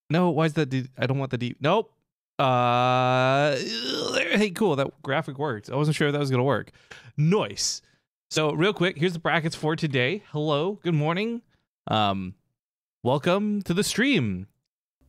No, why is that? I don't want the deep. Nope. Hey, cool. That graphic worked. I wasn't sure if that was going to work. Nice. So real quick, here's the brackets for today. Hello. Good morning. Welcome to the stream.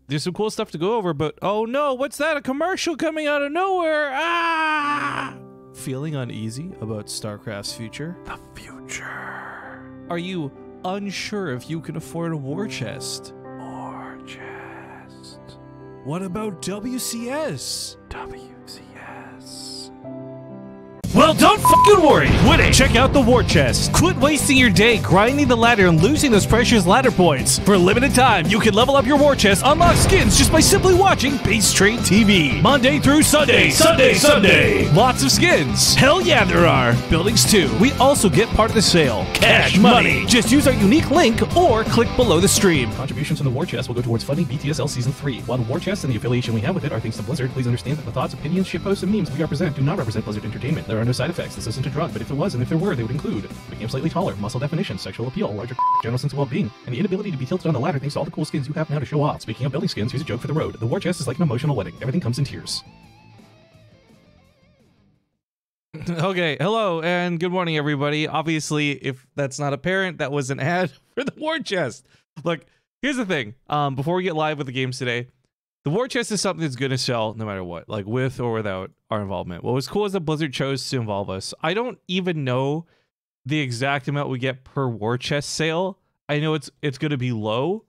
There's some cool stuff to go over, but oh no, what's that? A commercial coming out of nowhere. Ah! Feeling uneasy about StarCraft's future? The future. Are you unsure if you can afford a war chest? War chest. What about WCS? WCS. Well, don't fucking worry. Quit it. Check out the war chest. Quit wasting your day grinding the ladder and losing those precious ladder points. For a limited time, you can level up your war chest, unlock skins just by simply watching BaseTradeTV. Monday through Sunday. Sunday. Lots of skins. Hell yeah, there are. Buildings too. We also get part of the sale. Cash money. Just use our unique link or click below the stream. Contributions from the war chest will go towards funding BTSL Season 3. While the war chest and the affiliation we have with it are thanks to Blizzard, please understand that the thoughts, opinions, shitposts, and memes we represent do not represent Blizzard Entertainment. There are no side effects. This isn't a drug, but if it was and if there were, they would include became slightly taller, muscle definition, sexual appeal, larger general sense of well-being, and the inability to be tilted on the ladder thanks to all the cool skins you have now to show off. Speaking of building skins, here's a joke for the road. The war chest is like an emotional wedding. Everything comes in tears. Okay, hello and good morning, everybody. Obviously, if that's not apparent, that was an ad for the war chest. Look, here's the thing. Before we get live with the games today, the war chest is something that's going to sell no matter what, like with or without our involvement. What was cool is that Blizzard chose to involve us. I don't even know the exact amount we get per war chest sale. I know it's going to be low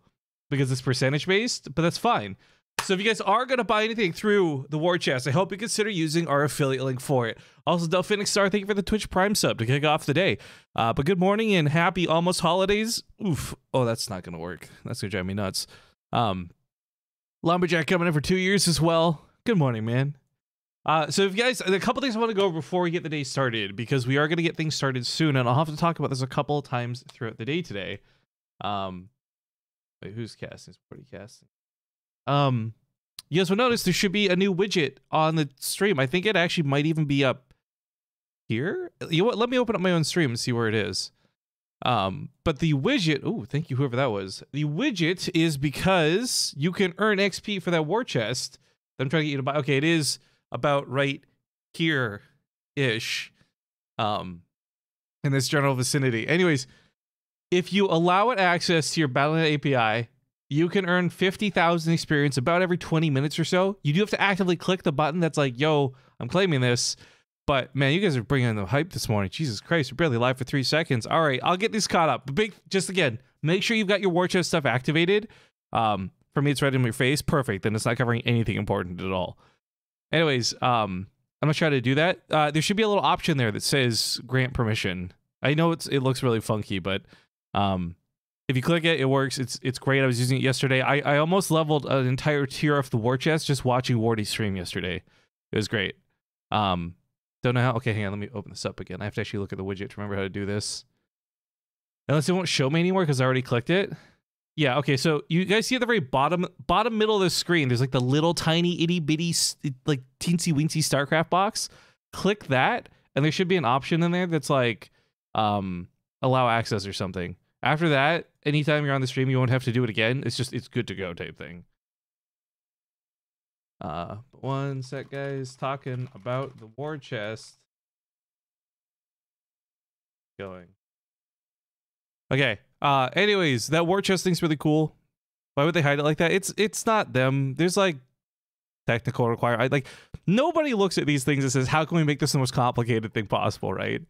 because it's percentage based, but that's fine. So if you guys are going to buy anything through the war chest, I hope you consider using our affiliate link for it. Also, Delphinic Star, thank you for the Twitch Prime sub to kick off the day. But good morning and happy almost holidays. Oof. Oh, that's not going to work. That's going to drive me nuts. Lumberjack coming in for 2 years as well. Good morning, man. So if you guys, a couple things I want to go over before we get the day started, because we are going to get things started soon, and I'll have to talk about this a couple of times throughout the day today. Wait, who's casting? Is Porty casting? You guys will notice there should be a new widget on the stream. I think it actually might even be up here. You know what? Let me open up my own stream and see where it is. But the widget, oh, thank you, whoever that was. The widget is because you can earn XP for that war chest that I'm trying to get you to buy. Okay, it is about right here-ish, in this general vicinity. Anyways, if you allow it access to your Battle.net API, you can earn 50,000 experience about every 20 minutes or so. You do have to actively click the button that's like, yo, I'm claiming this. But, man, you guys are bringing in the hype this morning. Jesus Christ, we're barely live for 3 seconds. All right, I'll get this caught up. But just again, make sure you've got your war chest stuff activated. For me, it's right in your face. Perfect. Then it's not covering anything important at all. Anyways, I'm going to try to do that. There should be a little option there that says grant permission. I know it looks really funky, but if you click it, it works. It's great. I was using it yesterday. I almost leveled an entire tier off the war chest just watching Wardy stream yesterday. It was great. Don't know how. Okay, hang on. Let me open this up again. I have to actually look at the widget to remember how to do this. Unless it won't show me anymore because I already clicked it. Yeah, okay. So you guys see at the very bottom middle of the screen, there's like the little tiny itty bitty, like teensy weensy StarCraft box. Click that, and there should be an option in there that's like allow access or something. After that, anytime you're on the stream, you won't have to do it again. It's good to go type thing. One sec, guys. Talking about the war chest. Going. Okay. Anyways, that war chest thing's really cool. Why would they hide it like that? It's not them. There's like technical requirement. Like nobody looks at these things and says, how can we make this the most complicated thing possible, right?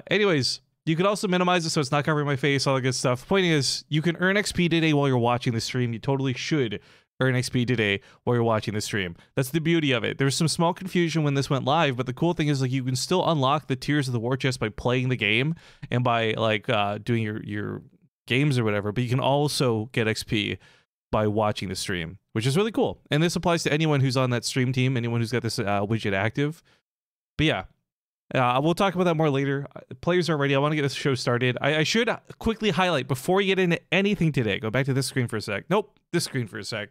Anyways, you could also minimize it so it's not covering my face, all that good stuff. The point is, you can earn XP today while you're watching the stream. You totally should earn XP today while you're watching the stream. That's the beauty of it. There's some small confusion when this went live, but the cool thing is like you can still unlock the tiers of the war chest by playing the game and by like doing your games or whatever, but you can also get XP by watching the stream, which is really cool. And this applies to anyone who's on that stream team, anyone who's got this widget active. But yeah, we'll talk about that more later. Players are ready. I want to get this show started. I should quickly highlight before we get into anything today. Go back to this screen for a sec. Nope, this screen for a sec.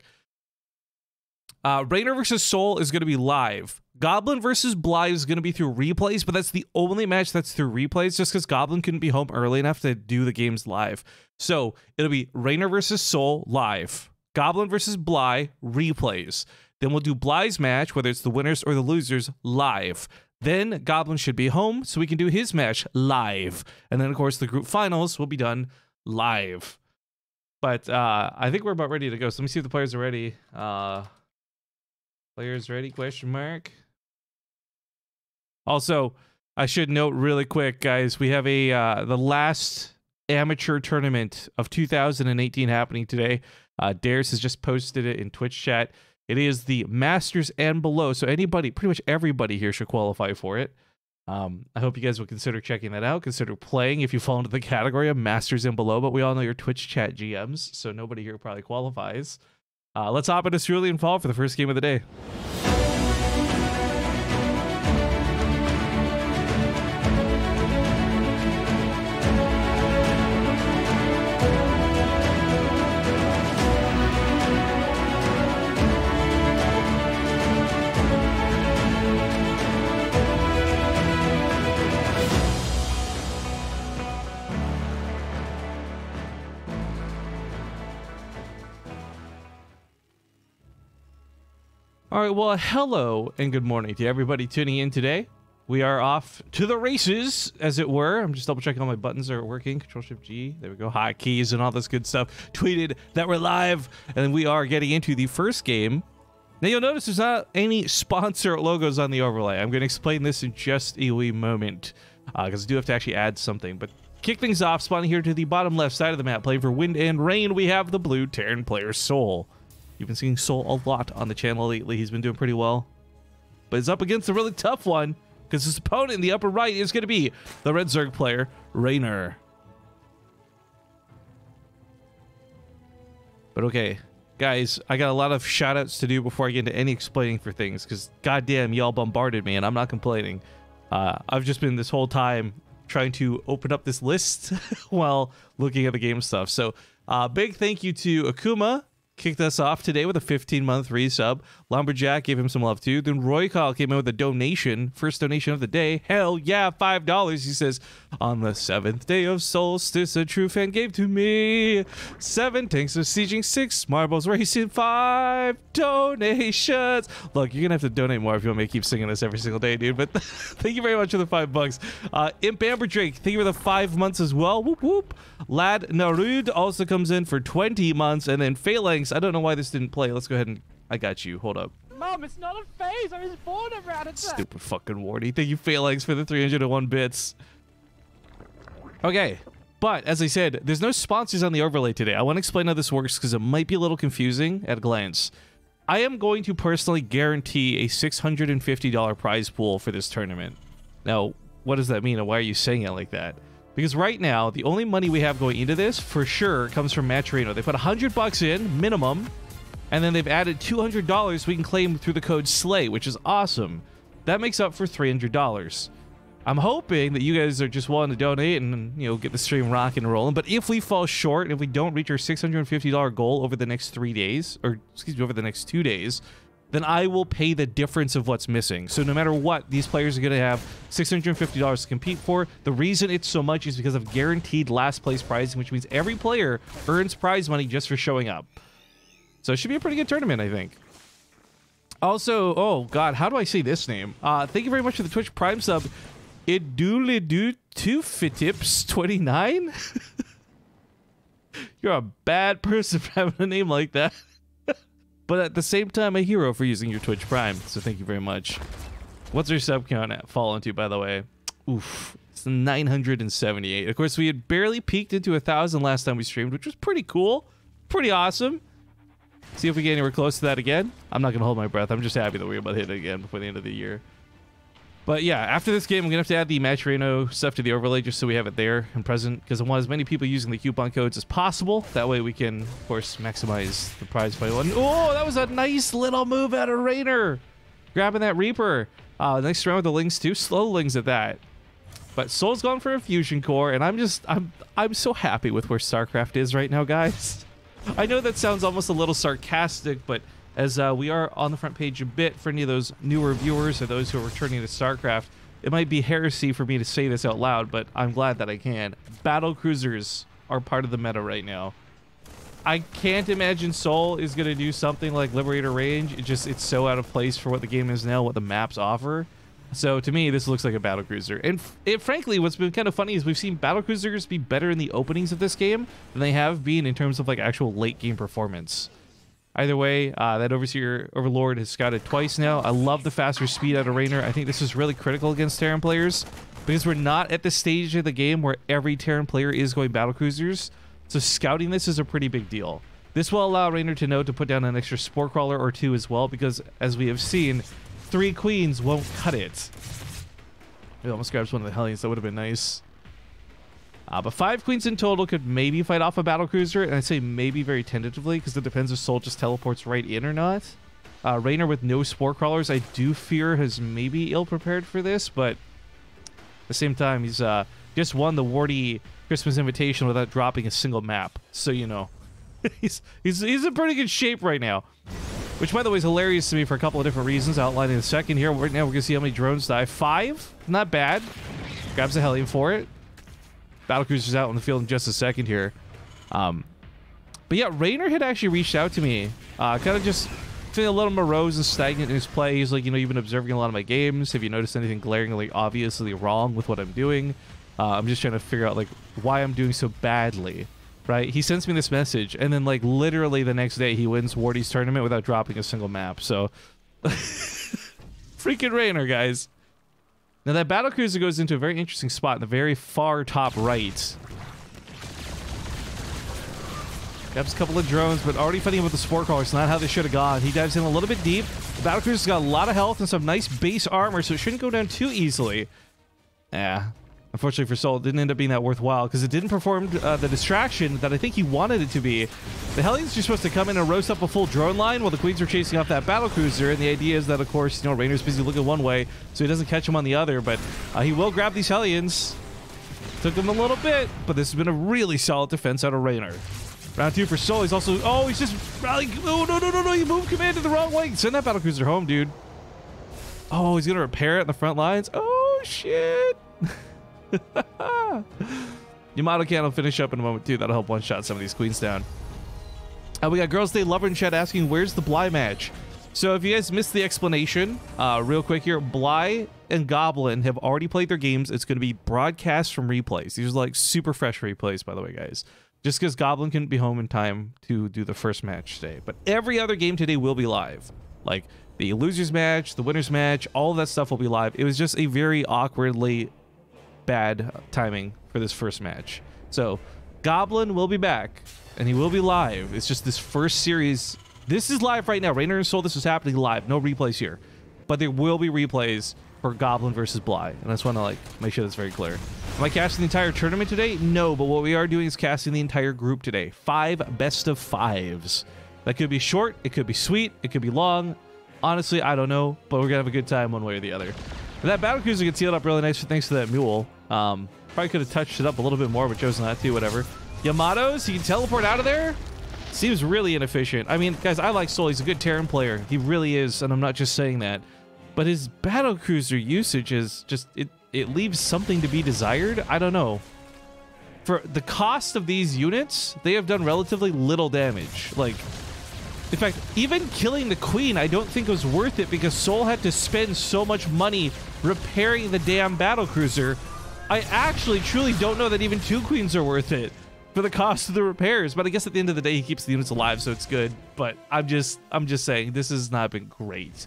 Raynor versus Soul is going to be live. Goblin versus Blythe is going to be through replays, but that's the only match that's through replays just because Goblin couldn't be home early enough to do the games live. So it'll be Raynor versus Soul live. Goblin versus Bly replays. Then we'll do Bly's match, whether it's the winners or the losers, live. Then Goblin should be home, so we can do his match live. And then, of course, the group finals will be done live. But I think we're about ready to go. So let me see if the players are ready. Players ready? Question mark. Also, I should note really quick, guys, we have the last amateur tournament of 2018 happening today. Darius has just posted it in Twitch chat. It is the Masters and below, so anybody, pretty much everybody here should qualify for it. I hope you guys will consider checking that out, consider playing if you fall into the category of Masters and below, but we all know your Twitch chat GMs, so nobody here probably qualifies. Let's hop into Cerulean Fall for the first game of the day. All right, well, hello and good morning to everybody tuning in today. We are off to the races, as it were. I'm just double checking all my buttons are working. Control-Shift-G, there we go, hotkeys and all this good stuff. Tweeted that we're live, and we are getting into the first game. Now, you'll notice there's not any sponsor logos on the overlay. I'm going to explain this in just a wee moment, because I do have to actually add something. But kick things off, spawning here to the bottom left side of the map, playing for Wind and Rain, we have the blue Terran player Soul. You've been seeing Soul a lot on the channel lately. He's been doing pretty well. But he's up against a really tough one, because his opponent in the upper right is going to be the Red Zerg player, Rainer. But okay, guys, I got a lot of shoutouts to do before I get into any explaining for things, because goddamn, y'all bombarded me, and I'm not complaining. I've just been this whole time trying to open up this list while looking at the game stuff. So big thank you to Akuma. Kicked us off today with a 15-month resub. Lumberjack gave him some love too. Then Roy Kyle came in with a donation. First donation of the day. Hell yeah, $5. He says, on the 7th day of solstice, a true fan gave to me 7 tanks of sieging, 6 marbles racing, 5 donations. Look, you're gonna have to donate more if you want me to keep singing this every single day, dude. But thank you very much for the $5. Imp Amber Drake, thank you for the 5 months as well. Whoop whoop. Lad Narud also comes in for 20 months, and then Phalanx. I don't know why this didn't play. Let's go ahead and... I got you. Hold up. Mom, it's not a phase. I was born around it. Stupid fucking Wardy. Thank you, Phalanx, for the 301 bits. Okay. But, as I said, there's no sponsors on the overlay today. I want to explain how this works because it might be a little confusing at a glance. I am going to personally guarantee a $650 prize pool for this tournament. Now, what does that mean and why are you saying it like that? Because right now, the only money we have going into this, for sure, comes from Matcherino. They put $100 in, minimum, and then they've added $200 we can claim through the code Sleigh, which is awesome. That makes up for $300. I'm hoping that you guys are just willing to donate and, you know, get the stream rocking and rolling. But if we fall short, and if we don't reach our $650 goal over the next 3 days, or, excuse me, over the next 2 days, then I will pay the difference of what's missing. So no matter what, these players are going to have $650 to compete for. The reason it's so much is because of guaranteed last place prizing, which means every player earns prize money just for showing up. So it should be a pretty good tournament, I think. Also, oh god, how do I say this name? Thank you very much for the Twitch Prime sub. Idoolido2Fitips29? You're a bad person for having a name like that. But at the same time, a hero for using your Twitch Prime. So thank you very much. What's our sub count at fallen to, by the way? Oof. It's 978. Of course, we had barely peaked into 1,000 last time we streamed, which was pretty cool. Pretty awesome. See if we get anywhere close to that again. I'm not going to hold my breath. I'm just happy that we're about to hit it again before the end of the year. But yeah, after this game, I'm going to have to add the Matcherino stuff to the overlay just so we have it there and present, because I want as many people using the coupon codes as possible. That way we can, of course, maximize the prize by one. Oh, that was a nice little move out of Rainer. Grabbing that Reaper. Nice round with the Lings too. Slow Lings at that. But Soul's gone for a fusion core, and I'm so happy with where StarCraft is right now, guys. I know that sounds almost a little sarcastic, but as we are on the front page a bit for any of those newer viewers or those who are returning to StarCraft, it might be heresy for me to say this out loud, but I'm glad that I can. Battle cruisers are part of the meta right now. I can't imagine Soul is going to do something like Liberator Range. It's so out of place for what the game is now, what the maps offer. So to me, this looks like a battlecruiser. And frankly, what's been kind of funny is we've seen battlecruisers be better in the openings of this game than they have been in terms of like actual late game performance. Either way, that Overseer Overlord has scouted twice now. I love the faster speed out of Raynor. I think this is really critical against Terran players because we're not at the stage of the game where every Terran player is going battlecruisers. So scouting this is a pretty big deal. This will allow Raynor to know to put down an extra Spore Crawler or two as well because, as we have seen, 3 queens won't cut it. It almost grabs one of the Hellions. That would have been nice. But 5 queens in total could maybe fight off a battlecruiser, and I say maybe very tentatively because it depends if Soul just teleports right in or not. Raynor with no Spore Crawlers, I do fear has maybe ill-prepared for this, but at the same time, he's just won the Warty Christmas Invitation without dropping a single map. So, you know, he's in pretty good shape right now. Which, by the way, is hilarious to me for a couple of different reasons. I'll outline in a second here. Right now, we're going to see how many drones die. 5? Not bad. Grabs a Hellion for it. Battlecruiser's out on the field in just a second here. But yeah, Raynor had actually reached out to me. Kind of just feeling a little morose and stagnant in his play. He's like, you know, you've been observing a lot of my games. Have you noticed anything glaringly, obviously wrong with what I'm doing? I'm just trying to figure out, like, why I'm doing so badly. Right? He sends me this message, and then, like, literally the next day, he wins Warty's tournament without dropping a single map. So, freaking Raynor, guys. Now, that battlecruiser goes into a very interesting spot in the very far top right. Grabs a couple of drones, but already fighting with the Spore Crawler. It's not how they should have gone. He dives in a little bit deep. The battlecruiser's got a lot of health and some nice base armor, so it shouldn't go down too easily. Yeah. Unfortunately for Soul, it didn't end up being that worthwhile because it didn't perform the distraction that I think he wanted it to be. The Hellions are supposed to come in and roast up a full drone line while the Queens are chasing off that battlecruiser, and the idea is that, of course, you know, Raynor's busy looking one way, so he doesn't catch him on the other, but he will grab these Hellions. Took him a little bit, but this has been a really solid defense out of Raynor. Round 2 for Soul. He's also... Oh, he's just rallying... Oh, no. You moved command to the wrong way. Send that battlecruiser home, dude. Oh, he's going to repair it in the front lines. Oh, shit. Yamato Can will finish up in a moment too. That'll help one-shot some of these queens down. We got Girls Day Lover in chat asking, where's the Bly match? So if you guys missed the explanation, real quick here, Bly and Goblin have already played their games. It's going to be broadcast from replays. These are like super fresh replays, by the way, guys. Just because Goblin couldn't be home in time to do the first match today. But every other game today will be live. Like the losers match, the winners match, all of that stuff will be live. It was just a very awkwardly bad timing for this first match. So Goblin will be back and he will be live. It's just this first series. This is live right now. Raynor and Soul, this is happening live. No replays here. But there will be replays for Goblin versus Bly. And I just want to like make sure that's very clear. Am I casting the entire tournament today? No, but what we are doing is casting the entire group today. 5 best of 5s. That could be short, it could be sweet, it could be long. Honestly, I don't know, but we're gonna have a good time one way or the other. And that battlecruiser gets healed up really nice thanks to that mule. Probably could have touched it up a little bit more, but chose not to, whatever. Yamato's, he can teleport out of there? Seems really inefficient. I mean, guys, I like Soul. He's a good Terran player. He really is, and I'm not just saying that. But his battlecruiser usage is just, it leaves something to be desired. I don't know. For the cost of these units, they have done relatively little damage. Like, in fact, even killing the Queen, I don't think was worth it because Soul had to spend so much money repairing the damn battlecruiser. I actually truly don't know that even 2 Queens are worth it for the cost of the repairs. But I guess at the end of the day, he keeps the units alive, so it's good. But I'm just saying, this has not been great.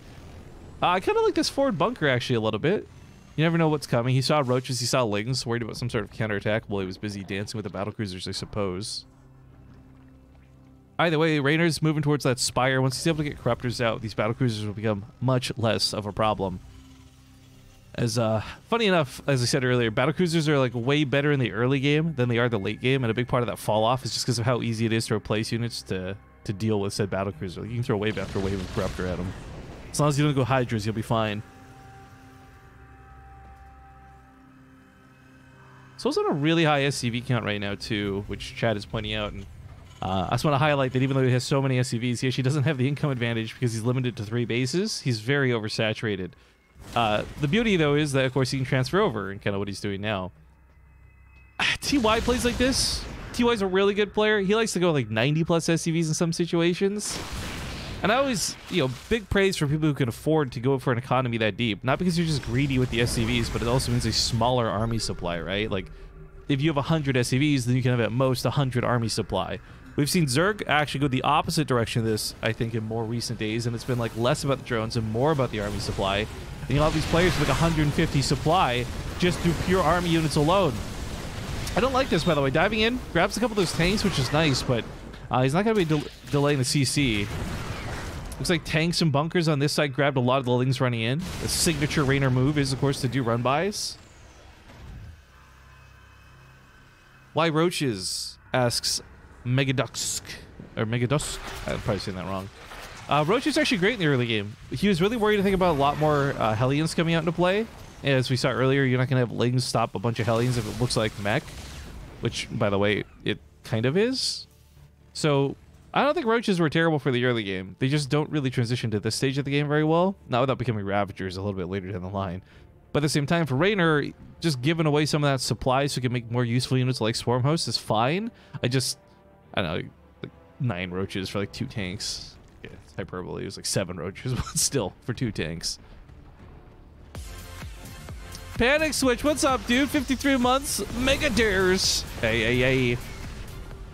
I kind of like this forward bunker, actually, a little bit. You never know what's coming. He saw roaches, he saw lings, worried about some sort of counterattack while he was busy dancing with the battlecruisers, I suppose. Either way, Raynor's moving towards that spire. Once he's able to get corruptors out, these battlecruisers will become much less of a problem. As funny enough, as I said earlier, battlecruisers are like way better in the early game than they are the late game, and a big part of that fall off is just because of how easy it is to replace units to deal with said battlecruiser. Like, you can throw wave after wave of corruptor at them. As long as you don't go Hydras, you'll be fine. Soul's on a really high SCV count right now too, which Chad is pointing out, and I just want to highlight that even though he has so many SCVs, he actually doesn't have the income advantage because he's limited to 3 bases. He's very oversaturated. The beauty, though, is that, of course, he can transfer over and kind of what he's doing now. TY plays like this. TY's a really good player. He likes to go like 90 plus SCVs in some situations. And I always, you know, big praise for people who can afford to go for an economy that deep. Not because you're just greedy with the SCVs, but it also means a smaller army supply, right? Like, if you have 100 SCVs, then you can have at most 100 army supply. We've seen Zerg actually go the opposite direction of this, I think, in more recent days, and it's been like less about the drones and more about the army supply. And you know, all these players with like 150 supply just through pure army units alone. I don't like this, by the way. Diving in, grabs a couple of those tanks, which is nice, but he's not going to be delaying the CC. Looks like tanks and bunkers on this side grabbed a lot of the lings running in. The signature Raynor move is, of course, to do run-bys. Why Roaches? Asks Megadusk. Or Megadusk? I'm probably saying that wrong. Roach is actually great in the early game. He was really worried, I think, about a lot more Hellions coming out into play. As we saw earlier, you're not going to have lings stop a bunch of Hellions if it looks like mech. Which, by the way, it kind of is. So, I don't think Roaches were terrible for the early game. They just don't really transition to this stage of the game very well. Not without becoming Ravagers a little bit later down the line. But at the same time, for Raynor, just giving away some of that supply so you can make more useful units like Swarm Host is fine. I don't know, like 9 Roaches for like 2 tanks. Yeah, it's hyperbole. It was like 7 Roaches, but still, for 2 tanks. Panic Switch, what's up, dude? 53 months, Mega Dares. Hey.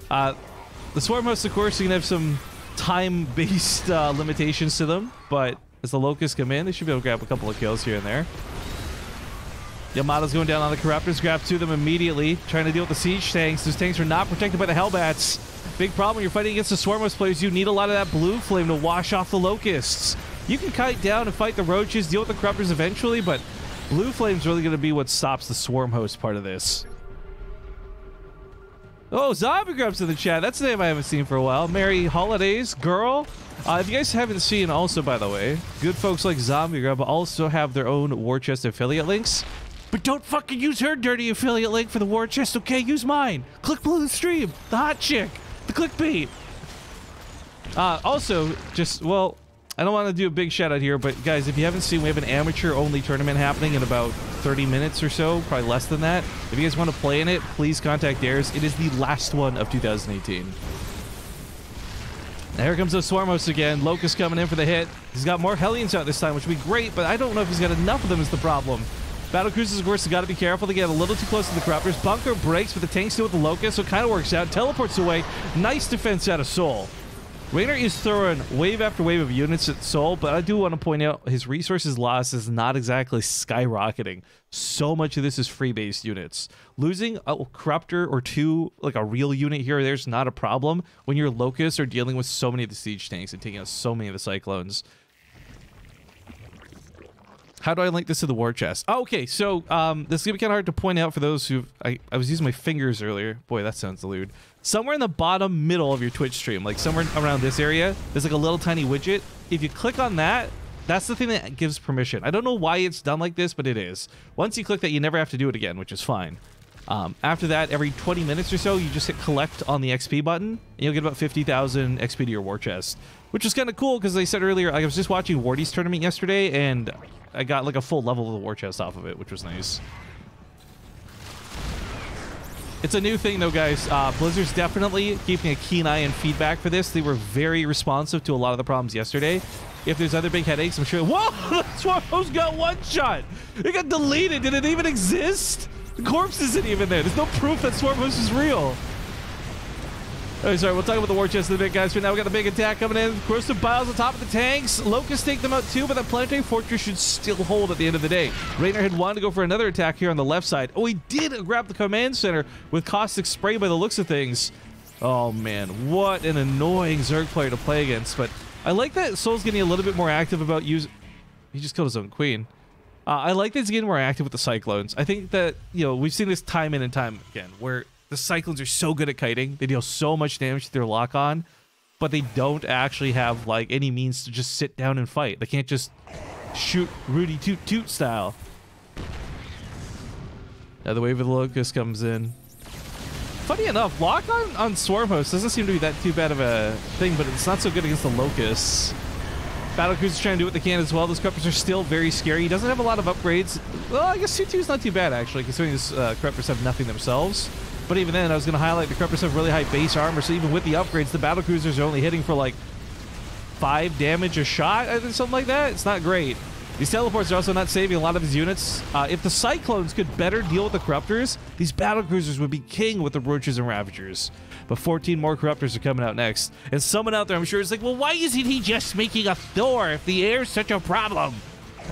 The Swarm Hosts, of course, you can have some time-based limitations to them, but as the Locusts come in, they should be able to grab a couple of kills here and there. Yamato's going down on the Corruptors, grab 2 of them immediately, trying to deal with the siege tanks. Those tanks are not protected by the Hellbats. Big problem when you're fighting against the Swarm Host players. You need a lot of that blue flame to wash off the Locusts. You can kite down and fight the Roaches, deal with the Corruptors eventually, but blue flame's really going to be what stops the Swarm Host part of this. Oh, Zombie Grub's in the chat. That's a name I haven't seen for a while. Merry Holidays, girl. If you guys haven't seen, also, by the way, good folks like Zombie Grub also have their own War Chest affiliate links. But don't fucking use her dirty affiliate link for the War Chest, okay? Use mine. Click below the stream. The hot chick. The clickbait. Also, just, well, I don't want to do a big shout out here, but guys, if you haven't seen, we have an amateur-only tournament happening in about 30 minutes or so, probably less than that. If you guys want to play in it, please contact Dares. It is the last one of 2018. Now here comes the Swarm Host again. Locust coming in for the hit. He's got more Hellions out this time, which would be great, but I don't know if he's got enough of them is the problem. Battlecruisers, of course, have got to be careful. They get a little too close to the Corruptors. Bunker breaks, but the tanks deal with the Locust, so it kind of works out. Teleports away. Nice defense out of Soul. Raynor is throwing wave after wave of units at Soul, but I do want to point out his resources loss is not exactly skyrocketing. So much of this is free-based units. Losing a Corruptor or 2, like a real unit here or there, is not a problem when your Locusts are dealing with so many of the siege tanks and taking out so many of the Cyclones. How do I link this to the War Chest? Oh, okay, so this is going to be kind of hard to point out for those who... I was using my fingers earlier. Boy, that sounds lewd. Somewhere in the bottom middle of your Twitch stream, like somewhere around this area, there's like a little tiny widget. If you click on that, that's the thing that gives permission. I don't know why it's done like this, but it is. Once you click that, you never have to do it again, which is fine. After that, every 20 minutes or so, you just hit collect on the XP button, and you'll get about 50,000 XP to your War Chest, which is kind of cool because they said earlier, like, I was just watching Wardy's tournament yesterday, and I got like a full level of the War Chest off of it, which was nice. It's a new thing, though, guys. Blizzard's definitely keeping a keen eye and feedback for this. They were very responsive to a lot of the problems yesterday. If there's other big headaches, I'm sure... Whoa! Swarm Host got one shot! It got deleted! Did it even exist? The corpse isn't even there. There's no proof that Swarm Host is real. Oh, sorry, we'll talk about the War Chest in a bit, guys. But now we got the big attack coming in. Corrosive Biles on top of the tanks. Locusts take them out too, but that Planetary Fortress should still hold at the end of the day. Raynor had wanted to go for another attack here on the left side. Oh, he did grab the command center with Caustic Spray by the looks of things. Oh, man, what an annoying Zerg player to play against. But I like that Soul's getting a little bit more active about using... He just killed his own queen. I like that he's getting more active with the Cyclones. I think that, you know, we've seen this time in and time again, where the Cyclones are so good at kiting. They deal so much damage to their lock-on, but they don't actually have, like, any means to just sit down and fight. They can't just shoot Rudy Toot Toot style. Now the wave of the Locust comes in. Funny enough, lock-on on Swarm Host doesn't seem to be that too bad of a thing, but it's not so good against the Locusts. Battlecruisers trying to do what they can as well. Those Corruptors are still very scary. He doesn't have a lot of upgrades. Well, I guess 2-2 is not too bad, actually, considering these Corruptors have nothing themselves. But even then, I was going to highlight the Corruptors have really high base armor, so even with the upgrades, the battlecruisers are only hitting for like 5 damage a shot, I think, something like that. It's not great. These teleports are also not saving a lot of his units. If the Cyclones could better deal with the Corruptors, these battlecruisers would be king with the Roaches and Ravagers. But 14 more Corruptors are coming out next. And someone out there, I'm sure, is like, well, why isn't he just making a Thor if the air's such a problem?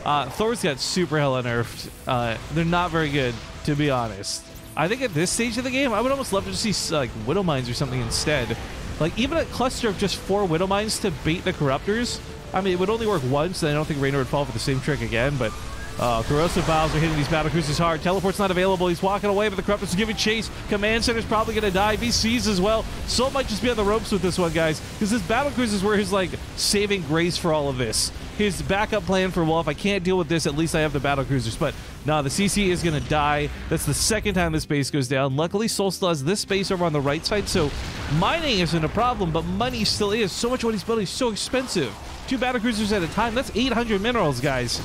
Thor's got super hella nerfed. They're not very good, to be honest. I think at this stage of the game, I would almost love to just see like Widow Mines or something instead. Like even a cluster of just 4 Widow Mines to bait the Corruptors. I mean, it would only work once, and I don't think Raynor would fall for the same trick again, but Corrosive Vials are hitting these battlecruisers hard. Teleport's not available. He's walking away, but the Corruptors are giving chase. Command Center's probably going to die. VCs as well. Soul might just be on the ropes with this one, guys, because his battlecruisers were his, like, saving grace for all of this. His backup plan for, well, if I can't deal with this, at least I have the battlecruisers. But no, the CC is going to die. That's the second time this base goes down. Luckily, Soul still has this base over on the right side, so mining isn't a problem, but money still is. So much of what he's building is so expensive. 2 battlecruisers at a time. That's 800 minerals, guys.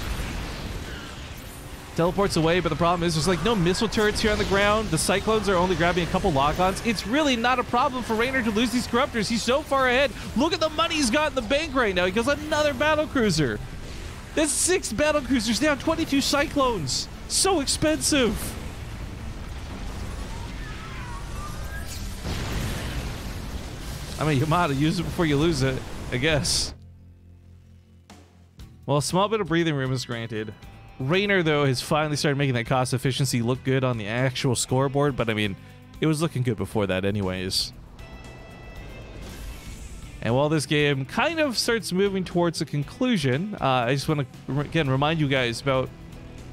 Teleports away, but the problem is there's like no missile turrets here on the ground. The Cyclones are only grabbing a couple lock-ons. It's really not a problem for Raynor to lose these Corruptors. He's so far ahead. Look at the money he's got in the bank right now. He goes another battlecruiser. That's 6 battlecruisers down, 22 Cyclones. So expensive. I mean, Yamato, use it before you lose it, I guess. Well, a small bit of breathing room is granted. Raynor, though, has finally started making that cost efficiency look good on the actual scoreboard, but I mean, it was looking good before that anyways. And while this game kind of starts moving towards a conclusion, I just want to, again, remind you guys about,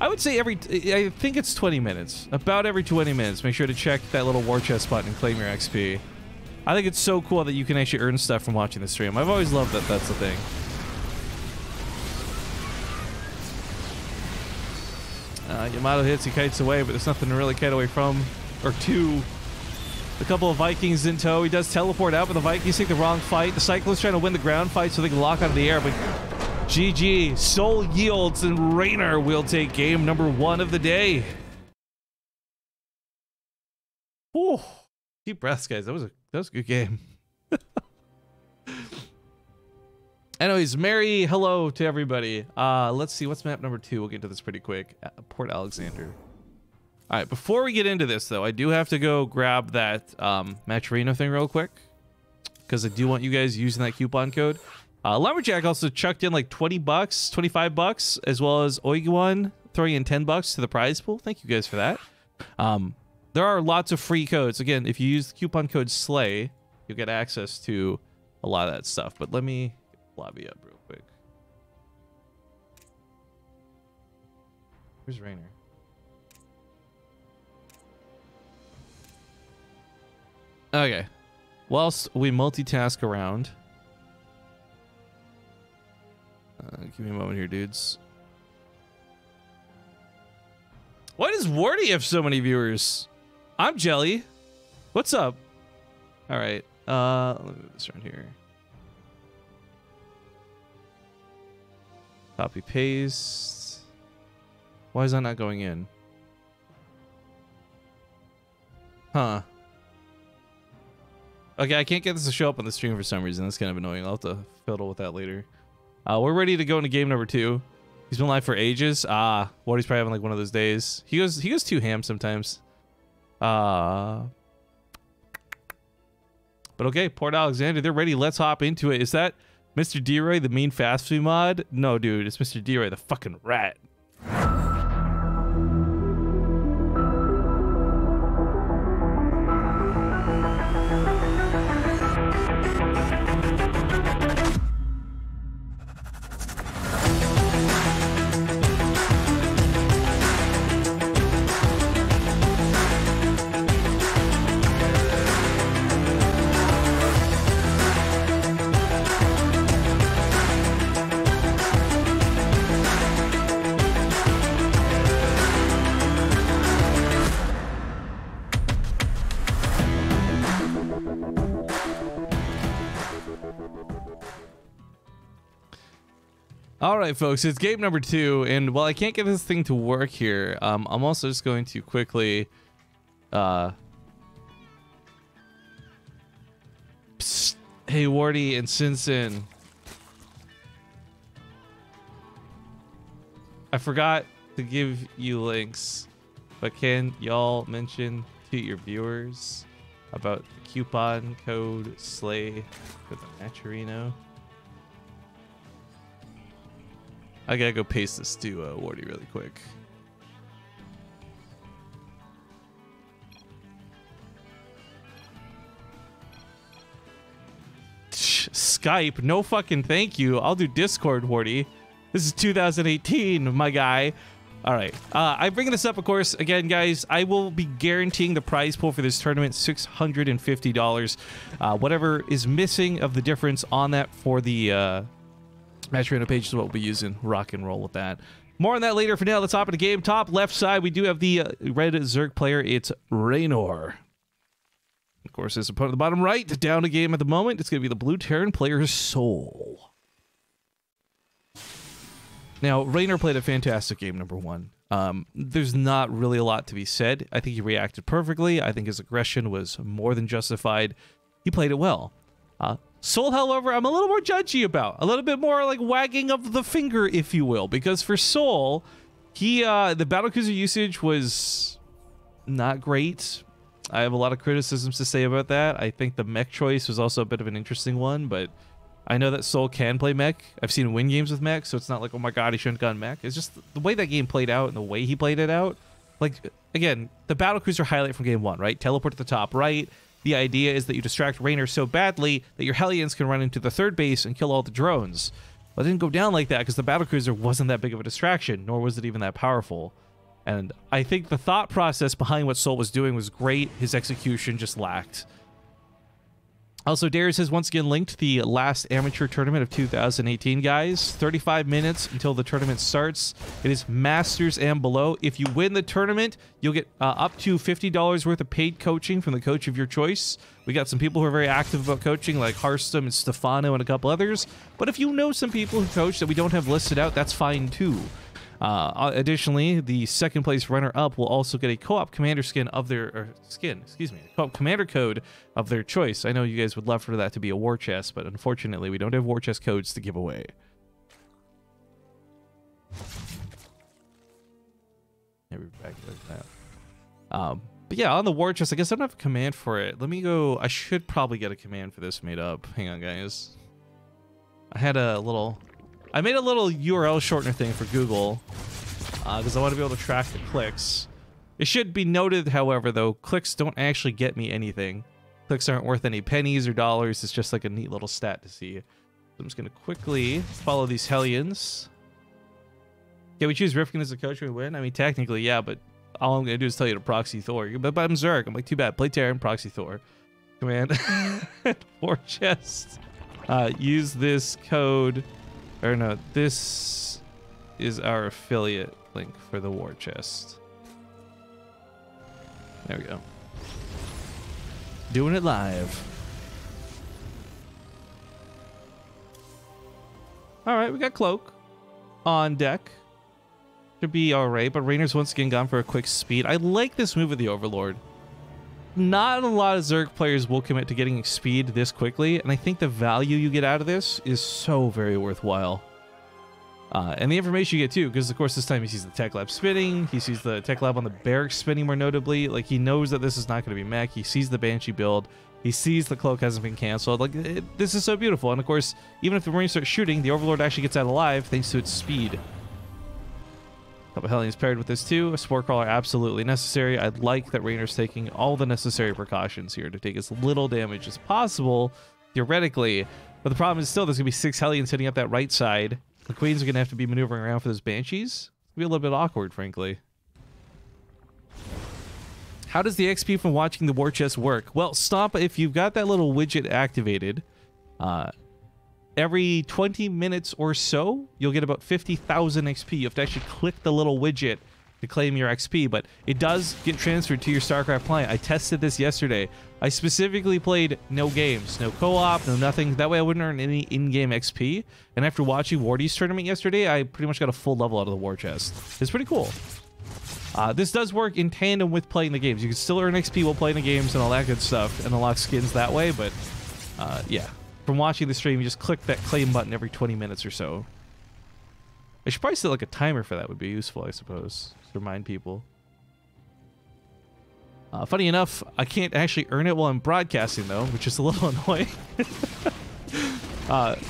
I would say I think it's 20 minutes. About every 20 minutes, make sure to check that little war chest button and claim your XP. I think it's so cool that you can actually earn stuff from watching the stream. I've always loved that that's the thing. Yamato hits, he kites away, but there's nothing to really kite away from or to. A couple of Vikings in tow. He does teleport out, but the Vikings take the wrong fight. The Cyclone's trying to win the ground fight so they can lock onto the air, but GG. Soul yields, and Raynor will take game number 1 of the day. Whew. Deep breaths, guys. That was a good game. Anyways, merry hello to everybody. Let's see, what's map number 2? We'll get to this pretty quick. Port Alexander. All right, before we get into this, though, I do have to go grab that Matcherino thing real quick, because I do want you guys using that coupon code. Lumberjack also chucked in like 20 bucks, 25 bucks, as well as Oiguan throwing in 10 bucks to the prize pool. Thank you guys for that. There are lots of free codes. Again, if you use the coupon code Sleigh, you'll get access to a lot of that stuff. But let me lobby up real quick. Where's Raynor? Okay. Whilst we multitask around. Give me a moment here, dudes. Why does Wardy have so many viewers? I'm Jelly. What's up? All right. Let me move this around here. Copy paste. Why is that not going in? Huh. Okay, I can't get this to show up on the stream for some reason. That's kind of annoying. I'll have to fiddle with that later. We're ready to go into game number 2. He's been live for ages. Wardy's probably having like one of those days. He goes too ham sometimes. But okay, Port Alexander, they're ready. Let's hop into it. Is that Mr. D-Roy, the mean fast food mod? No, dude, it's Mr. D-Roy, the fucking rat. All right, folks, it's game number 2, and while I can't get this thing to work here, I'm also just going to quickly Hey, Wardy and Sinsin. I forgot to give you links, but can y'all mention to your viewers about the coupon code Sleigh for the Matcherino? I gotta go paste this to Wardy really quick. Skype, no fucking thank you. I'll do Discord, Wardy. This is 2018, my guy. All right. I bring this up, of course, again, guys. I will be guaranteeing the prize pool for this tournament, $650. Whatever is missing of the difference on that for the Matcherino page is what we'll be using. Rock and roll with that. More on that later. For now, let's hop into game. Top left side, we do have the red Zerg player. It's Raynor. Of course, his opponent at the bottom right, down a game at the moment. It's going to be the blue Terran player's Soul. Now, Raynor played a fantastic game, number one. There's not really a lot to be said. I think he reacted perfectly. I think his aggression was more than justified. He played it well. Soul, however, I'm a little more judgy about. A little bit more like wagging of the finger, if you will. Because for Soul, the battlecruiser usage was not great. I have a lot of criticisms to say about that. I think the mech choice was also a bit of an interesting one, but I know that Soul can play mech. I've seen him win games with mech, so it's not like, oh my god, he shouldn't have gone mech. It's just the way that game played out and the way he played it out. Like, again, the battlecruiser highlight from game one, right? Teleport to the top right. The idea is that you distract Raynor so badly that your Hellions can run into the third base and kill all the drones. But it didn't go down like that because the battlecruiser wasn't that big of a distraction, nor was it even that powerful. And I think the thought process behind what Soul was doing was great. His execution just lacked. Also, Darius has once again linked the last amateur tournament of 2018, guys. 35 minutes until the tournament starts. It is Masters and below. If you win the tournament, you'll get up to $50 worth of paid coaching from the coach of your choice. We got some people who are very active about coaching, like Harstam and Stefano and a couple others. But if you know some people who coach that we don't have listed out, that's fine too. Additionally, the second place runner-up will also get a co-op commander co-op commander code of their choice. I know you guys would love for that to be a war chest, but unfortunately, we don't have war chest codes to give away. Yeah, we're back like that. But yeah, on the war chest, I guess I don't have a command for it. Let me go. I should probably get a command for this made up. Hang on, guys. I made a little URL shortener thing for Google because I want to be able to track the clicks. It should be noted, however, though, clicks don't actually get me anything. Clicks aren't worth any pennies or dollars. It's just like a neat little stat to see. So I'm just going to quickly follow these Hellions. Can we choose Rifkin as a coach when we win? I mean, technically, yeah, but all I'm going to do is tell you to proxy Thor. But I'm Zerg. I'm like, too bad. Play Terran, proxy Thor. Command. War chest. Use this code. Or no, this is our affiliate link for the war chest. There we go. Doing it live. Alright, we got Cloak on deck. Should be alright, but Raynor's once again gone for a quick speed. I like this move of the Overlord. Not a lot of Zerg players will commit to getting speed this quickly, and I think the value you get out of this is so very worthwhile. And the information you get too, because of course this time he sees the tech lab spinning, he sees the tech lab on the barracks spinning more notably, like he knows that this is not going to be mech, he sees the Banshee build, he sees the cloak hasn't been cancelled, like this is so beautiful, and of course, even if the Marines start shooting, the Overlord actually gets out alive thanks to its speed. Couple Hellions paired with this too. A Spore Crawler absolutely necessary. I'd like that Raynor's taking all the necessary precautions here to take as little damage as possible, theoretically. But the problem is still there's going to be 6 Hellions hitting up that right side. The Queens are going to have to be maneuvering around for those Banshees. It's going to be a little bit awkward, frankly. How does the XP from watching the war chest work? Well, Stomp, if you've got that little widget activated, every 20 minutes or so, you'll get about 50,000 XP. You have to actually click the little widget to claim your XP, but it does get transferred to your StarCraft client. I tested this yesterday. I specifically played no games, no co-op, no nothing. That way I wouldn't earn any in-game XP. And after watching Wardy's tournament yesterday, I pretty much got a full level out of the war chest. It's pretty cool. This does work in tandem with playing the games. You can still earn XP while playing the games and all that good stuff, and unlock skins that way, but yeah. from watching the stream, you just click that claim button every 20 minutes or so. I should probably set like a timer for that. Would be useful, I suppose, to remind people. Funny enough, I can't actually earn it while I'm broadcasting, though, which is a little annoying.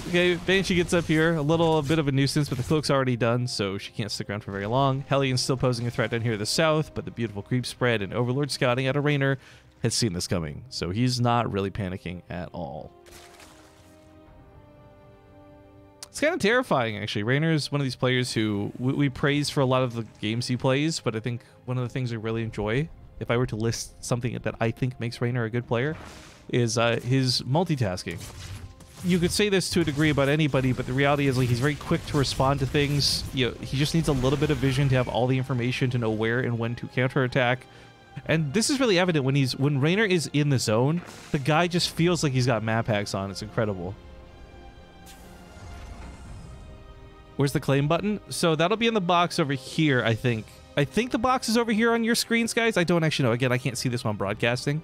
Okay, Banshee gets up here. A bit of a nuisance, but the cloak's already done, so she can't stick around for very long. Hellion's still posing a threat down here to the south, but the beautiful creep spread and Overlord scouting out of Raynor has seen this coming, so he's not really panicking at all. It's kind of terrifying, actually. Raynor is one of these players who we praise for a lot of the games he plays, but I think one of the things I really enjoy, if I were to list something that I think makes Raynor a good player, is his multitasking. You could say this to a degree about anybody, but the reality is, like, he's very quick to respond to things. You know, he just needs a little bit of vision to have all the information to know where and when to counterattack. And this is really evident when Raynor is in the zone. The guy just feels like he's got map hacks on. It's incredible. Where's the claim button? So that'll be in the box over here, I think. I think the box is over here on your screens, guys. I don't actually know. Again, I can't see this while I'm broadcasting.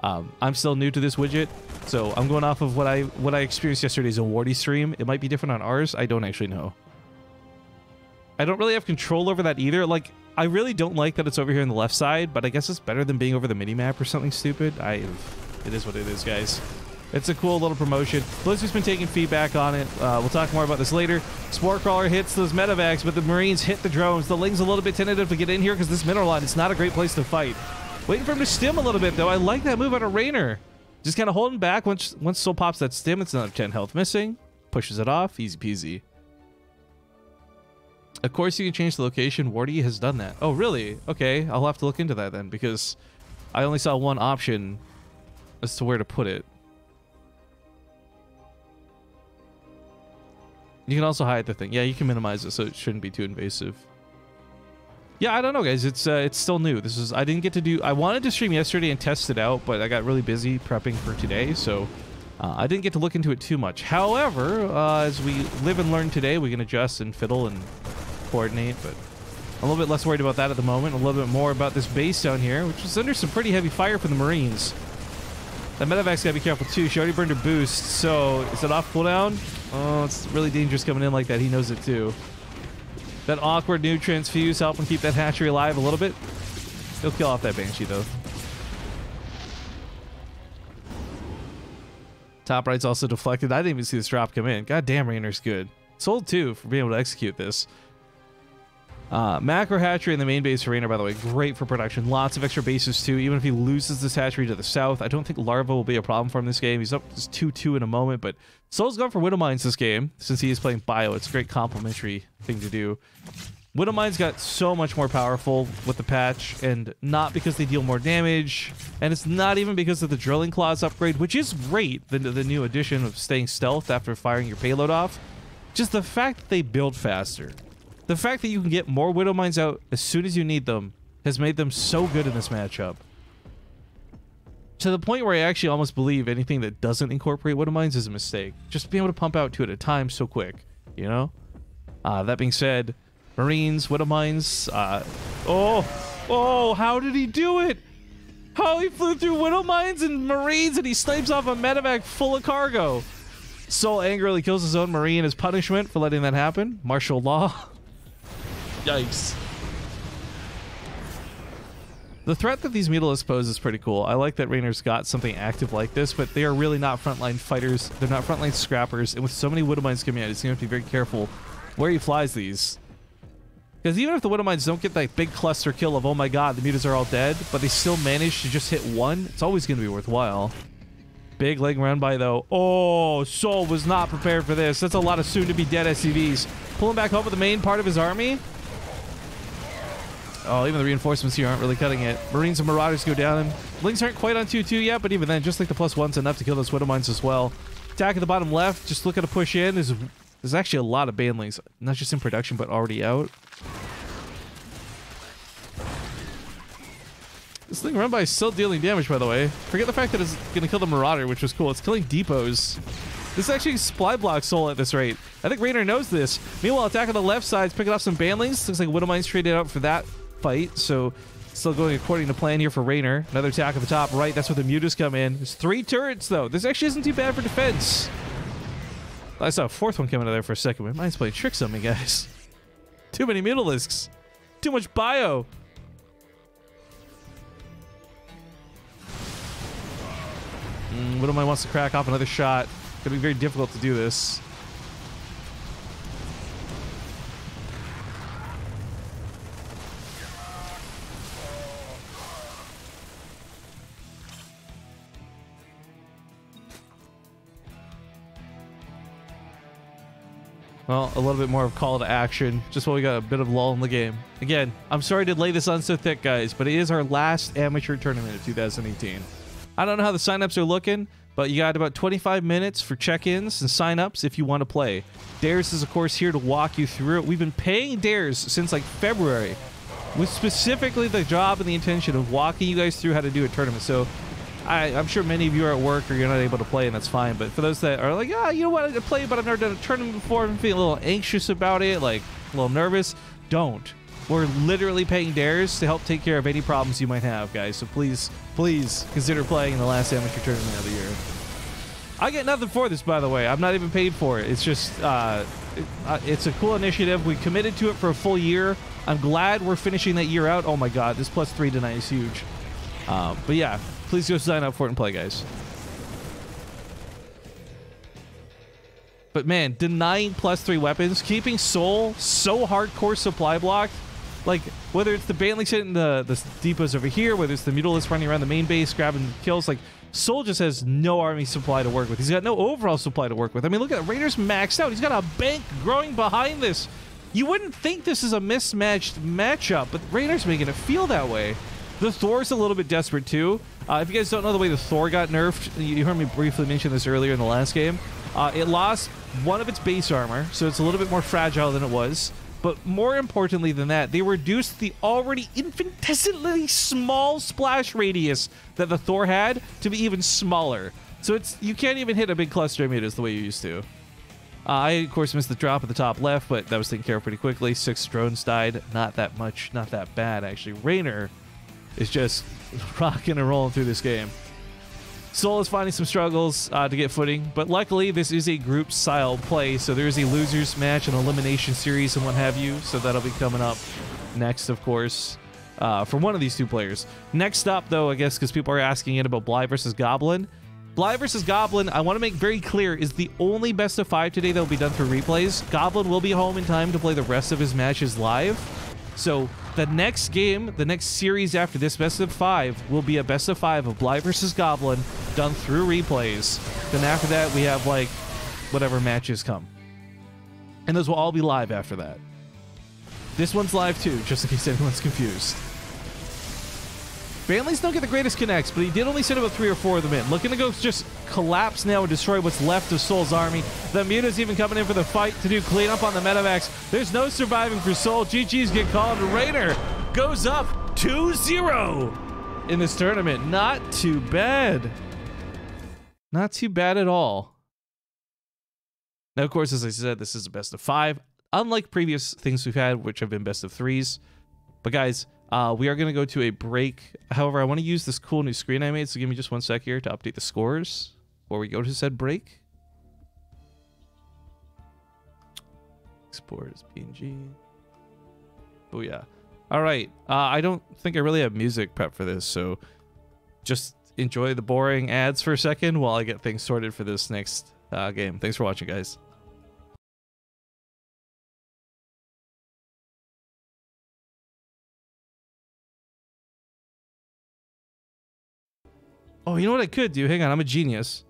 I'm still new to this widget, so I'm going off of what I experienced yesterday's Awardy stream. It might be different on ours. I don't actually know. I don't really have control over that either. Like, I really don't like that it's over here on the left side, but I guess it's better than being over the minimap or something stupid. It is what it is, guys. It's a cool little promotion. Blizzard's been taking feedback on it. We'll talk more about this later. Spore Crawler hits those medevacs, but the Marines hit the drones. The Ling's a little bit tentative to get in here because this mineral line is not a great place to fight. Waiting for him to stim a little bit, though. I like that move out of Raynor. Just kind of holding back. Once Soul pops that stim, it's another 10 health missing. Pushes it off. Easy peasy. Of course, you can change the location. Wardy has done that. Oh, really? Okay, I'll have to look into that then, because I only saw one option as to where to put it. You can also hide the thing. Yeah, you can minimize it so it shouldn't be too invasive. Yeah, I don't know, guys. It's still new. I didn't get to do. I wanted to stream yesterday and test it out, but I got really busy prepping for today, so I didn't get to look into it too much. However, as we live and learn today, we can adjust and fiddle and coordinate, but I'm a little bit less worried about that at the moment. A little bit more about this base down here, which is under some pretty heavy fire from the Marines. That medevac's gotta be careful too. She already burned her boost, so is it off cooldown? Oh, it's really dangerous coming in like that. He knows it too. That awkward new transfuse help him keep that hatchery alive a little bit. He'll kill off that Banshee though. Top right's also deflected. I didn't even see this drop come in. God damn, Raynor's good. Sold too for being able to execute this. Macro hatchery in the main base for Raynor, by the way, great for production. Lots of extra bases too. Even if he loses this hatchery to the south, I don't think larva will be a problem for him this game. He's up just 2-2 in a moment, but Soul's gone for Widow Mines this game since he is playing bio. It's a great complementary thing to do. Widow Mines got so much more powerful with the patch, and not because they deal more damage, and it's not even because of the Drilling Claws upgrade, which is great, the new addition of staying stealth after firing your payload off. Just the fact that they build faster. The fact that you can get more Widow Mines out as soon as you need them has made them so good in this matchup. To the point where I actually almost believe anything that doesn't incorporate Widow Mines is a mistake. Just being able to pump out 2 at a time so quick, you know? That being said, Marines, Widow Mines, oh, how did he do it? How he flew through Widow Mines and Marines and he snipes off a medevac full of cargo. Soul angrily kills his own Marine as punishment for letting that happen. Martial law. Yikes. The threat that these mutalisks pose is pretty cool. I like that Raynor's got something active like this, but they are really not frontline fighters. They're not frontline scrappers, and with so many Widow Mines coming out, he's going to have to be very careful where he flies these. Because even if the Widow Mines don't get that big cluster kill of, oh my god, the mutas are all dead, but they still manage to just hit one, it's always going to be worthwhile. Big leg run by, though. Oh, Soul was not prepared for this. That's a lot of soon-to-be-dead SCVs. Pulling back home with the main part of his army. Oh, even the reinforcements here aren't really cutting it. Marines and Marauders go down. Lings aren't quite on 2-2 yet, but even then, just like the +1's enough to kill those Widow Mines as well. Attack at the bottom left, just looking to push in. There's actually a lot of Banelings, not just in production, but already out. This thing run by is still dealing damage, by the way. Forget the fact that it's going to kill the Marauder, which was cool. It's killing depots. This actually supply blocks Soul at this rate. I think Raynor knows this. Meanwhile, attack on the left side is picking off some Banelings. Looks like Widow Mines traded out for that fight, so still going according to plan here for Raynor. Another attack at the top right. That's where the mutas come in. There's 3 turrets, though. This actually isn't too bad for defense. I saw a fourth one coming out of there for a second. My mind's playing tricks on me, guys. Too many Mutalisks. Too much bio. Widowmine wants to crack off another shot. Gonna be very difficult to do this. Well, a little bit more of call to action, just while we got a bit of lull in the game. Again, I'm sorry to lay this on so thick, guys, but it is our last amateur tournament of 2018. I don't know how the signups are looking, but you got about 25 minutes for check-ins and signups if you want to play. Dares is, of course, here to walk you through it. We've been paying Dares since, like, February, with specifically the job and the intention of walking you guys through how to do a tournament. So I'm sure many of you are at work or you're not able to play, and that's fine. But for those that are like, you know what, I play, but I've never done a tournament before, I'm feeling a little anxious about it, like a little nervous, don't. We're literally paying Dares to help take care of any problems you might have, guys. So please, please consider playing in the last amateur tournament of the year. I get nothing for this, by the way. I'm not even paid for it. It's just, it's a cool initiative. We committed to it for a full year. I'm glad we're finishing that year out. Oh my God, this +3 tonight is huge. But yeah, please go sign up for it and play, guys. But man, denying +3 weapons, keeping Soul so hardcore supply blocked, like whether it's the Bantlings hitting the depots over here, whether it's the Mutalisk running around the main base grabbing kills, like Soul just has no army supply to work with. He's got no overall supply to work with. I mean, look at Rainer's maxed out. He's got a bank growing behind this. You wouldn't think this is a mismatched matchup, but Rainer's making it feel that way. The Thor's a little bit desperate too. If you guys don't know the way the Thor got nerfed, you heard me briefly mention this earlier in the last game. It lost one of its base armor, so it's a little bit more fragile than it was. But more importantly than that, they reduced the already infinitesimally small splash radius that the Thor had to be even smaller. So you can't even hit a big cluster of mutas the way you used to. I, of course, missed the drop at the top left, but that was taken care of pretty quickly. 6 drones died. Not that much. Not that bad, actually. Rainer is just rocking and rolling through this game. Soul is finding some struggles to get footing, but luckily this is a group-style play, so there is a losers match, an elimination series, and what have you, so that'll be coming up next, of course, for one of these two players. Next up, though, I guess, because people are asking it about Bly versus Goblin. Bly versus Goblin, I want to make very clear, is the only best of 5 today that will be done through replays. Goblin will be home in time to play the rest of his matches live. So the next game, the next series after this best of 5 will be a best of 5 of Bly versus Goblin done through replays. Then after that, we have like whatever matches come. And those will all be live after that. This one's live too, just in case anyone's confused. Bantlings don't get the greatest connects, but he did only send about 3 or 4 of them in. Looking to go just collapse now and destroy what's left of Soul's army. The Muta's even coming in for the fight to do cleanup on the Medivacs. There's no surviving for Soul. GG's get called. Rainer goes up 2-0 in this tournament. Not too bad. Not too bad at all. Now, of course, as I said, this is a best of 5. Unlike previous things we've had, which have been best of 3s. But guys, we are going to go to a break. However, I want to use this cool new screen I made, so give me just 1 sec here to update the scores before we go to said break. Export as PNG. Oh, yeah. All right. I don't think I really have music prep for this, so just enjoy the boring ads for a second while I get things sorted for this next game. Thanks for watching, guys. Oh, you know what I could do? Hang on, I'm a genius.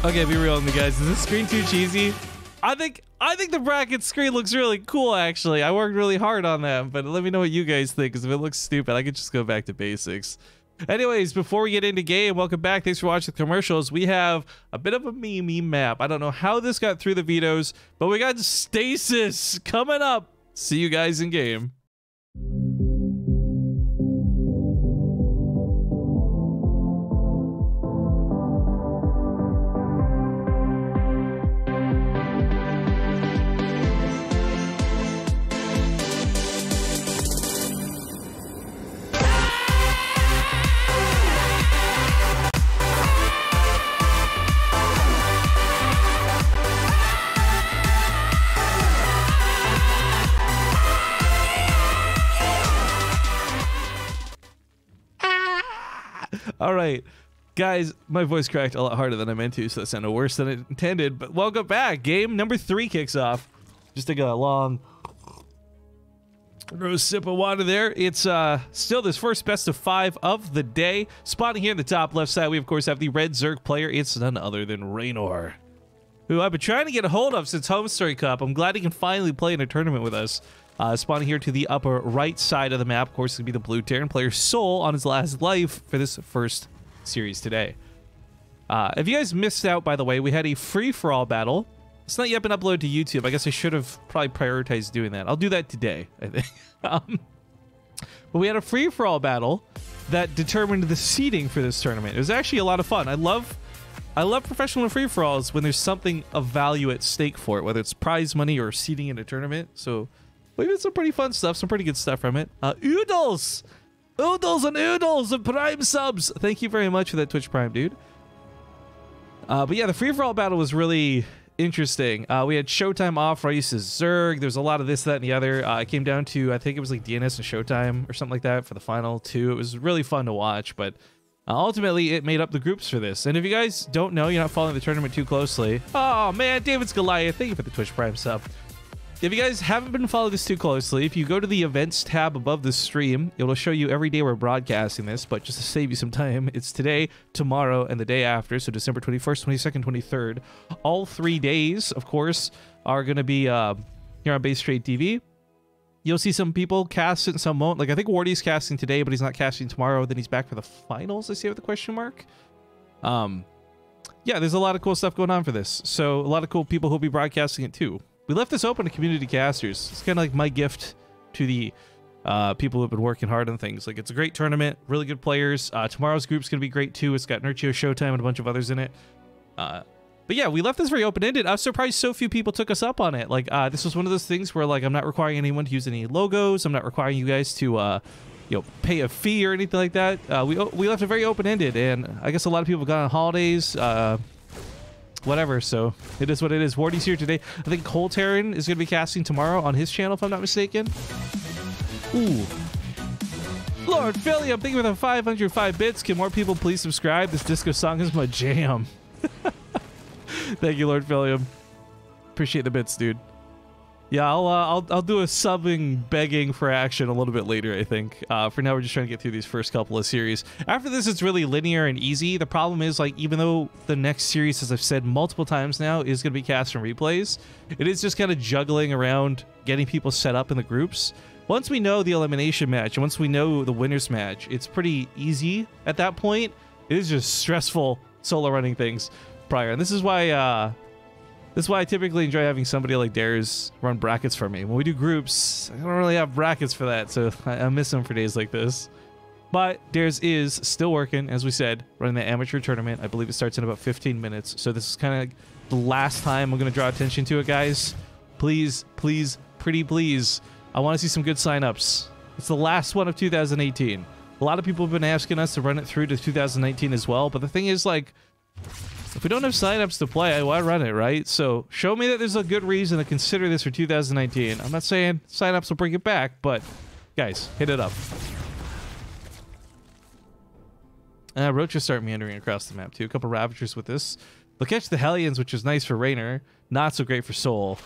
Okay, be real with me, guys. Is this screen too cheesy? I think the bracket screen looks really cool, actually. I worked really hard on that, but let me know what you guys think, because if it looks stupid, I could just go back to basics. Anyways, before we get into game, welcome back. Thanks for watching the commercials. We have a bit of a meme map. I don't know how this got through the vetoes, but we got Stasis coming up. See you guys in game. All right, guys, my voice cracked a lot harder than I meant to, so that sounded worse than it intended, but welcome back. Game number 3 kicks off. Just take a long sip of water there. It's still this first best of 5 of the day. Spotting here in the top left side, we of course have the red Zerg player. It's none other than Raynor, who I've been trying to get a hold of since Home Story Cup. I'm glad he can finally play in a tournament with us. Spawning here to the upper right side of the map, of course, is going to be the blue Terran player Soul on his last life for this first series today. If you guys missed out, by the way, we had a free-for-all battle. It's not yet been uploaded to YouTube. I guess I should have probably prioritized doing that. I'll do that today, I think. But we had a free-for-all battle that determined the seeding for this tournament. It was actually a lot of fun. I love professional free-for-alls when there's something of value at stake for it, whether it's prize money or seeding in a tournament. So we've had some pretty fun stuff, some pretty good stuff from it. Oodles! Oodles and oodles of Prime subs! Thank you very much for that Twitch Prime, dude. But yeah, the free-for-all battle was really interesting. We had Showtime off versus Zerg. There's a lot of this, that, and the other. It came down to, I think it was like DNS and Showtime or something like that for the final 2. It was really fun to watch, but ultimately it made up the groups for this. And if you guys don't know, you're not following the tournament too closely. Oh man, David's Goliath, thank you for the Twitch Prime sub. If you guys haven't been following this too closely, if you go to the events tab above the stream, it will show you every day we're broadcasting this, but just to save you some time, it's today, tomorrow, and the day after, so December 21st, 22nd, 23rd. All 3 days, of course, are going to be here on BaseTradeTV. You'll see some people cast it and some won't. Like, I think Wardy's casting today, but he's not casting tomorrow. Then he's back for the finals, I see with the question mark. Yeah, there's a lot of cool stuff going on for this. So a lot of cool people who'll be broadcasting it too. We left this open to community casters. It's kind of like my gift to the people who've been working hard on things. Like, it's a great tournament, really good players. Tomorrow's group's going to be great too. It's got Nurchio, Showtime, and a bunch of others in it. But yeah, we left this very open-ended. I was surprised so few people took us up on it. Like, this was one of those things where, like, I'm not requiring anyone to use any logos. I'm not requiring you guys to, you know, pay a fee or anything like that. We left it very open-ended, and I guess a lot of people got on holidays, whatever, so it is what it is. Wardy's here today. I think Cole Terran is going to be casting tomorrow on his channel, if I'm not mistaken. Ooh. Lord Philium, thank you for the 505 bits. Can more people please subscribe? This disco song is my jam. Thank you, Lord Philium. Appreciate the bits, dude. Yeah, I'll do a subbing begging for action a little bit later, I think. For now, we're just trying to get through these first couple of series. After this, it's really linear and easy. The problem is, like, even though the next series, as I've said multiple times now, is going to be cast and replays, it is just kind of juggling around getting people set up in the groups. Once we know the elimination match, and once we know the winners match, it's pretty easy at that point. It is just stressful solo running things prior. And this is why I typically enjoy having somebody like Dares run brackets for me. When we do groups, I don't really have brackets for that, so I miss them for days like this. But Dares is still working, as we said, running the amateur tournament. I believe it starts in about 15 minutes, so this is kind of the last time I'm going to draw attention to it, guys. Please, please, pretty please. I want to see some good signups. It's the last one of 2018. A lot of people have been asking us to run it through to 2019 as well, but the thing is, like, if we don't have signups to play, why run it, right? So show me that there's a good reason to consider this for 2019. I'm not saying signups will bring it back, but guys, hit it up. Roaches start meandering across the map too. A couple Ravagers with this. They'll catch the Hellions, which is nice for Raynor. Not so great for Soul.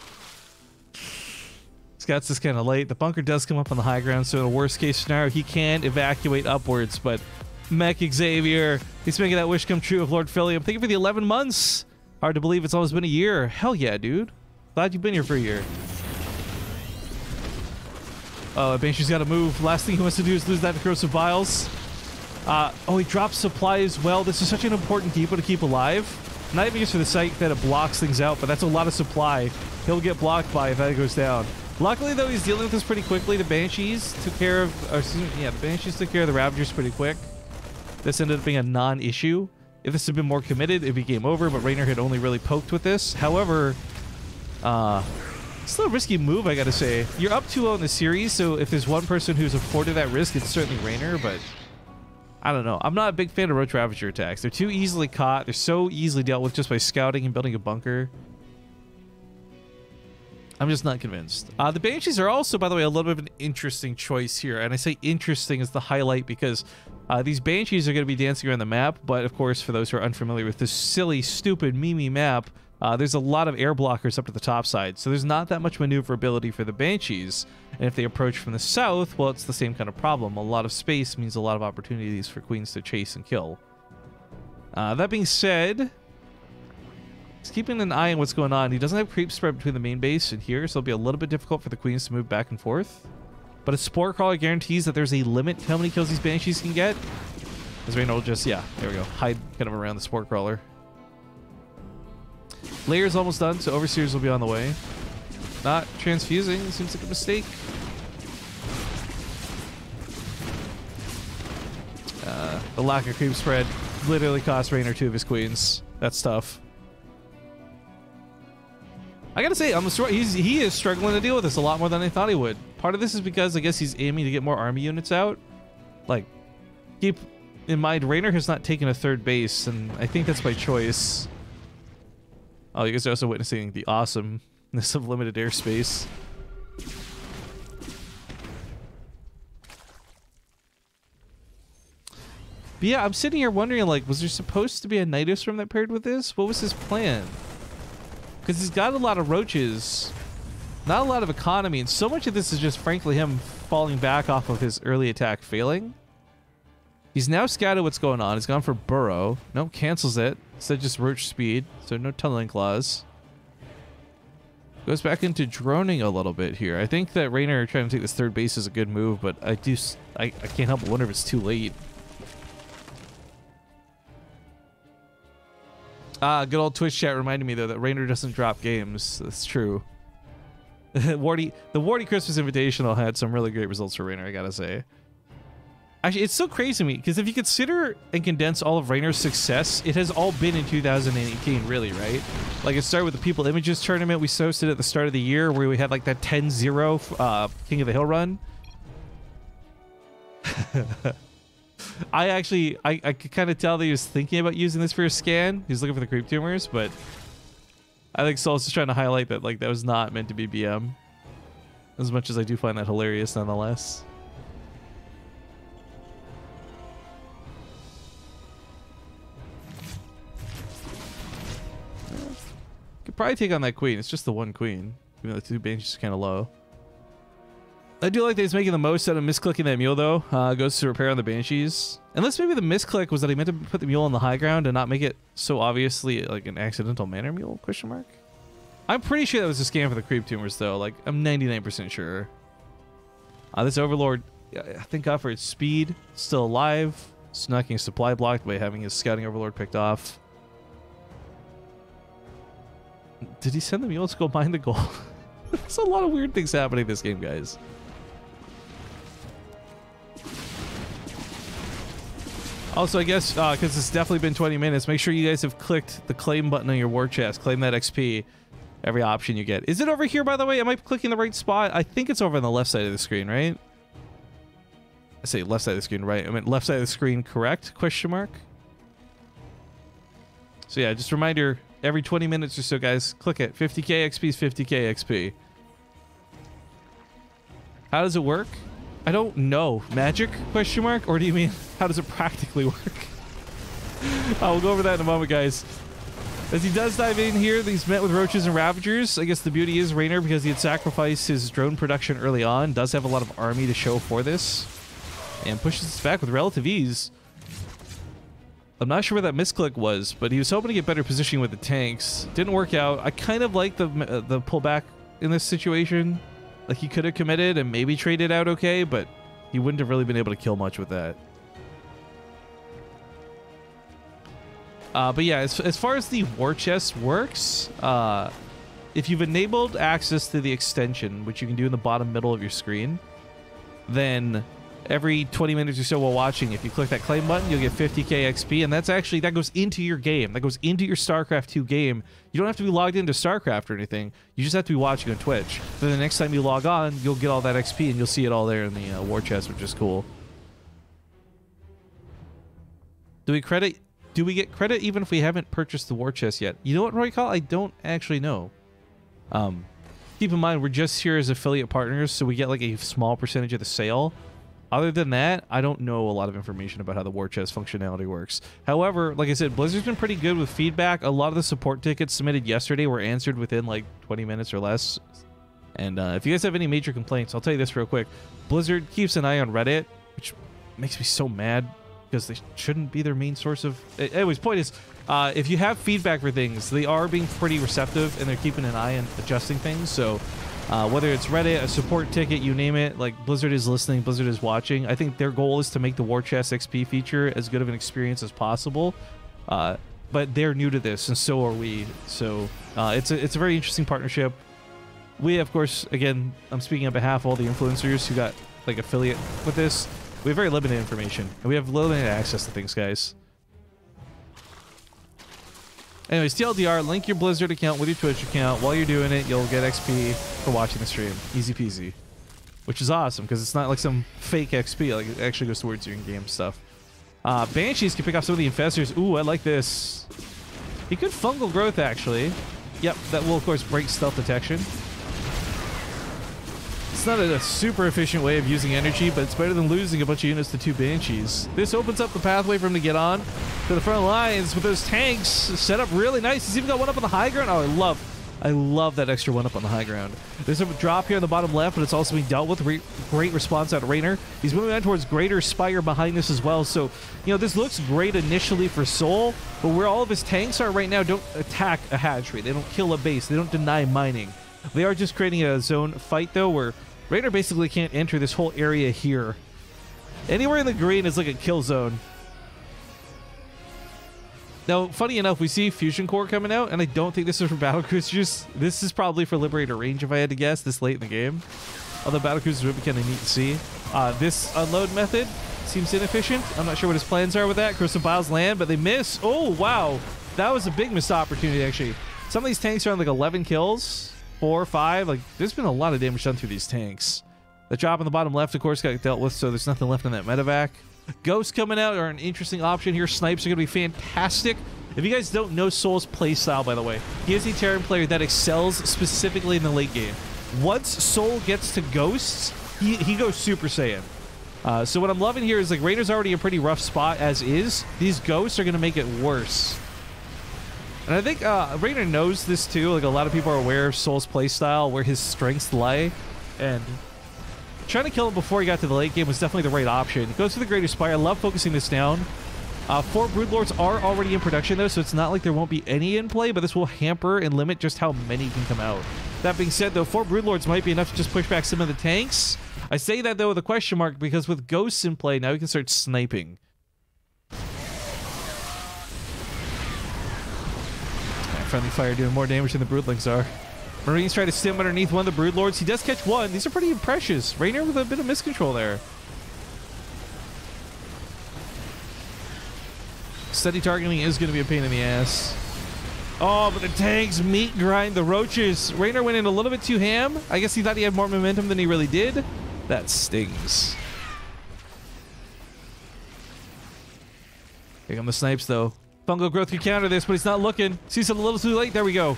Scott's just kind of late. The bunker does come up on the high ground, so in a worst case scenario, he can evacuate upwards, but Mech Xavier, he's making that wish come true of Lord Philium. Thank you for the 11 months. Hard to believe it's almost been a year. Hell yeah, dude. Glad you've been here for a year. Oh, Banshee's got to move. Last thing he wants to do is lose that corrosive vials. Oh, he drops supply as well. This is such an important depot to keep alive. Not even just for the sake that it blocks things out, but that's a lot of supply he'll get blocked by if that goes down. Luckily, though, he's dealing with this pretty quickly. The Banshees took care of... Or, yeah, the Banshees took care of the Ravagers pretty quick. This ended up being a non-issue. If this had been more committed, it'd be game over, but Raynor had only really poked with this. However, still a risky move, I gotta say. You're up 2-0 in the series, so if there's one person who's afforded that risk, it's certainly Raynor, but... I don't know. I'm not a big fan of Roach Ravager attacks. They're too easily caught. They're so easily dealt with just by scouting and building a bunker. I'm just not convinced. The Banshees are also, by the way, a little bit of an interesting choice here. And I say interesting as the highlight because these Banshees are going to be dancing around the map. But, of course, for those who are unfamiliar with this silly, stupid, meme map, there's a lot of air blockers up to the top side. So there's not that much maneuverability for the Banshees. And if they approach from the south, well, it's the same kind of problem. A lot of space means a lot of opportunities for queens to chase and kill. That being said, he's keeping an eye on what's going on. He doesn't have creep spread between the main base and here, so it'll be a little bit difficult for the queens to move back and forth. But a Spore Crawler guarantees that there's a limit to how many kills these Banshees can get. As Raynor will just, yeah, there we go, hide kind of around the Spore Crawler. Layer's almost done, so Overseers will be on the way. Not transfusing seems like a mistake. The lack of creep spread literally cost Raynor 2 of his queens. That's tough. I gotta say, he is struggling to deal with this a lot more than I thought he would. Part of this is because I guess he's aiming to get more army units out. Like, keep in mind, Raynor has not taken a third base, and I think that's by choice. Oh, you guys are also witnessing the awesomeness of limited airspace. But yeah, I'm sitting here wondering, like, was there supposed to be a Nidus room that paired with this? What was his plan? Because he's got a lot of roaches, not a lot of economy, and so much of this is just, frankly, him falling back off of his early attack failing. He's now scouted what's going on. He's gone for Burrow. Nope, cancels it. Instead just Roach Speed, so no Tunneling Claws. Goes back into droning a little bit here. I think that Raynor trying to take this third base is a good move, but I can't help but wonder if it's too late. Good old Twitch chat reminded me, though, that Raynor doesn't drop games. That's true. The Warty Christmas Invitational had some really great results for Raynor, I gotta say. Actually, it's so crazy to me, because if you consider and condense all of Raynor's success, it has all been in 2018, really, right? Like, it started with the People Images tournament we hosted at the start of the year, where we had, like, that 10-0 King of the Hill run. I could kind of tell that he was thinking about using this for a scan. He was looking for the creep tumors, but I think Sol's just trying to highlight that, like, that was not meant to be BM. As much as I do find that hilarious, nonetheless. Could probably take on that queen. It's just the one queen, even though the two Banshees are kind of low. I do like that he's making the most out of misclicking that mule, though. Goes to repair on the Banshees. Unless maybe the misclick was that he meant to put the mule on the high ground and not make it so obviously like an accidental manor mule, question mark? I'm pretty sure that was a scam for the creep tumors, though. Like, I'm 99% sure. This Overlord, thank God for its speed. Still alive. Snucking supply blocked by having his scouting Overlord picked off. Did he send the mule to go mine the gold? There's a lot of weird things happening in this game, guys. Also, I guess, because it's definitely been 20 minutes, make sure you guys have clicked the claim button on your war chest. Claim that XP. Every option you get. Is it over here, by the way? Am I clicking the right spot? I think it's over on the left side of the screen, right? I say left side of the screen, right? I meant left side of the screen, correct? Question mark. So yeah, just a reminder, every 20 minutes or so, guys, click it. 50k XP is 50k XP. How does it work? I don't know. Magic? Question mark? Or do you mean, how does it practically work? We'll go over that in a moment, guys. As he does dive in here, he's met with Roaches and Ravagers. I guess the beauty is Raynor, because he had sacrificed his drone production early on, does have a lot of army to show for this. And pushes this back with relative ease. I'm not sure where that misclick was, but he was hoping to get better positioning with the tanks. Didn't work out. I kind of like the pullback in this situation. Like, he could have committed and maybe traded out okay, but he wouldn't have really been able to kill much with that. But yeah, as far as the war chest works, if you've enabled access to the extension, which you can do in the bottom middle of your screen, then every 20 minutes or so while watching, if you click that claim button, you'll get 50k XP, and that goes into your game. That goes into your StarCraft 2 game. You don't have to be logged into StarCraft or anything. You just have to be watching on Twitch. Then the next time you log on, you'll get all that XP, and you'll see it all there in the war chest, which is cool. Do we get credit even if we haven't purchased the war chest yet? You know what, Roycall? I don't actually know. Keep in mind, we're just here as affiliate partners, so we get like a small percentage of the sale. Other than that, I don't know a lot of information about how the war chest functionality works. However, like I said, Blizzard's been pretty good with feedback. A lot of the support tickets submitted yesterday were answered within like 20 minutes or less. And if you guys have any major complaints, I'll tell you this real quick. Blizzard keeps an eye on Reddit, which makes me so mad because they shouldn't be their main source of... Anyways, point is, if you have feedback for things, they are being pretty receptive and they're keeping an eye on adjusting things. So whether it's Reddit, a support ticket, you name it, like Blizzard is listening, Blizzard is watching. I think their goal is to make the War Chest XP feature as good of an experience as possible. But they're new to this, and so are we. So it's a very interesting partnership. We, of course, again, I'm speaking on behalf of all the influencers who got like affiliate with this. We have very limited information, and we have limited access to things, guys. Anyways, TLDR, link your Blizzard account with your Twitch account. While you're doing it, you'll get XP for watching the stream. Easy peasy. Which is awesome, because it's not like some fake XP. Like, it actually goes towards your in-game stuff. Banshees can pick off some of the infestors. Ooh, I like this. He could fungal growth, actually. Yep, that will, of course, break stealth detection. It's not a super efficient way of using energy, but it's better than losing a bunch of units to 2 Banshees. This opens up the pathway for him to get on to the front lines with those tanks set up really nice. He's even got one up on the high ground. Oh, I love that extra one up on the high ground. There's a drop here on the bottom left, but it's also being dealt with. Great response out of Raynor. He's moving on towards Greater Spire behind this as well. So, you know, this looks great initially for Soul, but where all of his tanks are right now don't attack a hatchery. They don't kill a base. They don't deny mining. They are just creating a zone fight, though, where Raynor basically can't enter this whole area here. Anywhere in the green is like a kill zone. Now, funny enough, we see Fusion Core coming out, and I don't think this is for Battlecruisers. This is probably for Liberator range, if I had to guess, this late in the game. Although Battlecruisers would be kind of neat to see. This unload method seems inefficient. I'm not sure what his plans are with that. Crystal Biles land, but they miss. Oh, wow. That was a big missed opportunity, actually. Some of these tanks are on like 11 kills. 4 or 5. Like, there's been a lot of damage done through these tanks. The drop on the bottom left, of course, got dealt with, so there's nothing left in that medevac. Ghosts coming out are an interesting option here. Snipes are going to be fantastic. If you guys don't know Soul's playstyle, by the way, he is a Terran player that excels specifically in the late game. Once Soul gets to Ghosts, he goes Super Saiyan. So what I'm loving here is, like, Raynor's already a pretty rough spot as is. These Ghosts are going to make it worse. And I think Raynor knows this too. Like, a lot of people are aware of Soul's playstyle, where his strengths lie, and trying to kill him before he got to the late game was definitely the right option. He goes for the Greater Spire. I love focusing this down. 4 Broodlords are already in production though, so it's not like there won't be any in play, but this will hamper and limit just how many can come out. That being said though, 4 Broodlords might be enough to just push back some of the tanks. I say that though with a question mark, because with Ghosts in play, now we can start sniping. Friendly fire doing more damage than the Broodlings are. Marines try to stim underneath one of the Broodlords. He does catch one. These are pretty precious. Raynor with a bit of miscontrol there. Steady targeting is going to be a pain in the ass. Oh, but the tanks meat grind the roaches. Raynor went in a little bit too ham. I guess he thought he had more momentum than he really did. That stings. Here come the snipes, though. Fungal Growth can counter this, but he's not looking. Sees it a little too late. There we go.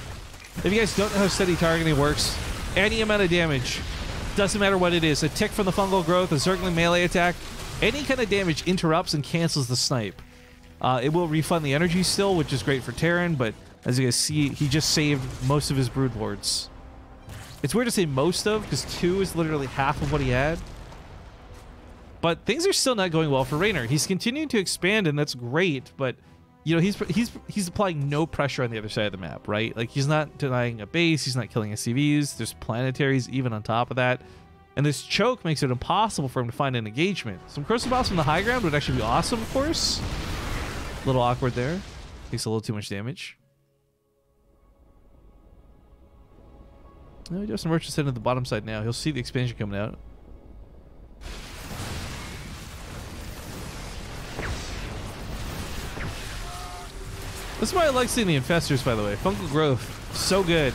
If you guys don't know how steady targeting works, any amount of damage, doesn't matter what it is, a tick from the Fungal Growth, a circling melee attack, any kind of damage interrupts and cancels the snipe. It will refund the energy still, which is great for Terran, but as you guys see, he just saved most of his Broodlords. It's weird to say most of, because 2 is literally half of what he had. But things are still not going well for Raynor. He's continuing to expand, and that's great, but you know, he's applying no pressure on the other side of the map, right? Like, he's not denying a base, he's not killing SCVs, there's planetaries even on top of that. And this choke makes it impossible for him to find an engagement. Some corrosive bombs from the high ground would actually be awesome, of course. A little awkward there. Takes a little too much damage. Oh, we do have some merchants sitting at the bottom side now. He'll see the expansion coming out. That's why I like seeing the infestors, by the way. Fungal growth, so good.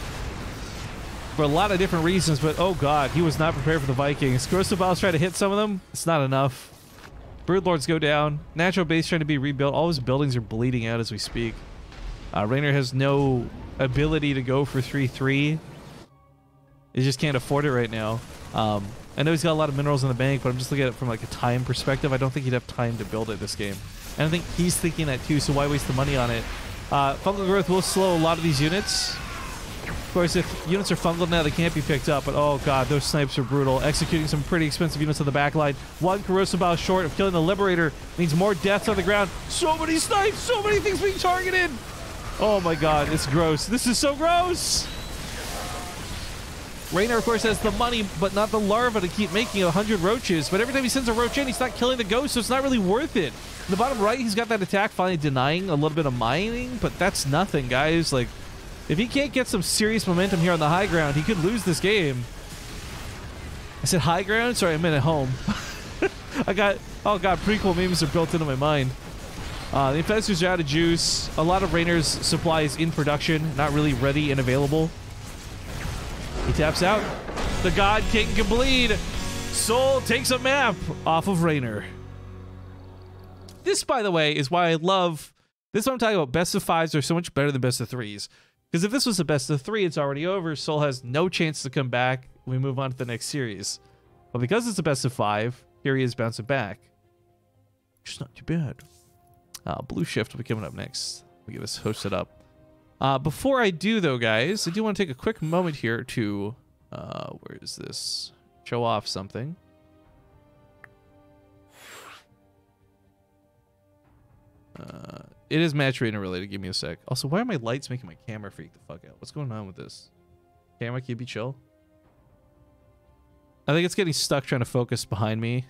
For a lot of different reasons, but oh god, he was not prepared for the Vikings. Corrosive Bombs try to hit some of them. It's not enough. Broodlords go down. Natural base trying to be rebuilt. All his buildings are bleeding out as we speak. Raynor has no ability to go for 3-3. He just can't afford it right now. I know he's got a lot of minerals in the bank, but I'm just looking at it from like a time perspective. I don't think he'd have time to build it this game. And I think he's thinking that too, so why waste the money on it? Fungal growth will slow a lot of these units. Of course, if units are fungal now, they can't be picked up, but oh god, those snipes are brutal. Executing some pretty expensive units on the back line. One corrosive bow short of killing the Liberator means more deaths on the ground. So many snipes, so many things being targeted. Oh my god, it's gross. This is so gross. Raynor, of course, has the money, but not the larva to keep making 100 roaches. But every time he sends a roach in, he's not killing the ghost, so it's not really worth it. In the bottom right, he's got that attack finally denying a little bit of mining, but that's nothing, guys. Like, if he can't get some serious momentum here on the high ground, he could lose this game. I said high ground? Sorry, I meant at home. Oh god, prequel memes are built into my mind. The infestors are out of juice. A lot of Raynor's supplies in production, not really ready and available. He taps out. The God King can bleed. Soul takes a map off of Raynor. This, by the way, is why I love... This is what I'm talking about. Best of 5s are so much better than best of 3s. Because if this was a best of 3, it's already over. Soul has no chance to come back. We move on to the next series. But because it's a best of 5, here he is bouncing back. Which is not too bad. Blue Shift will be coming up next. We'll get this hosted up. Before I do, though, guys, I do want to take a quick moment here to... where is this? Show off something. It is match arena related. Give me a sec. Also, why are my lights making my camera freak the fuck out? What's going on with this? Camera, can you be chill? I think it's getting stuck trying to focus behind me.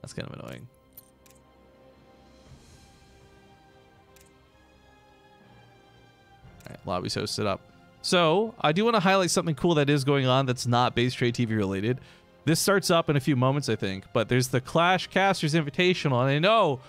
That's kind of annoying. Alright, lobby's hosted up. So, I do want to highlight something cool that is going on that's not BaseTradeTV related. This starts up in a few moments, I think, but there's the Clash Casters Invitational, and I know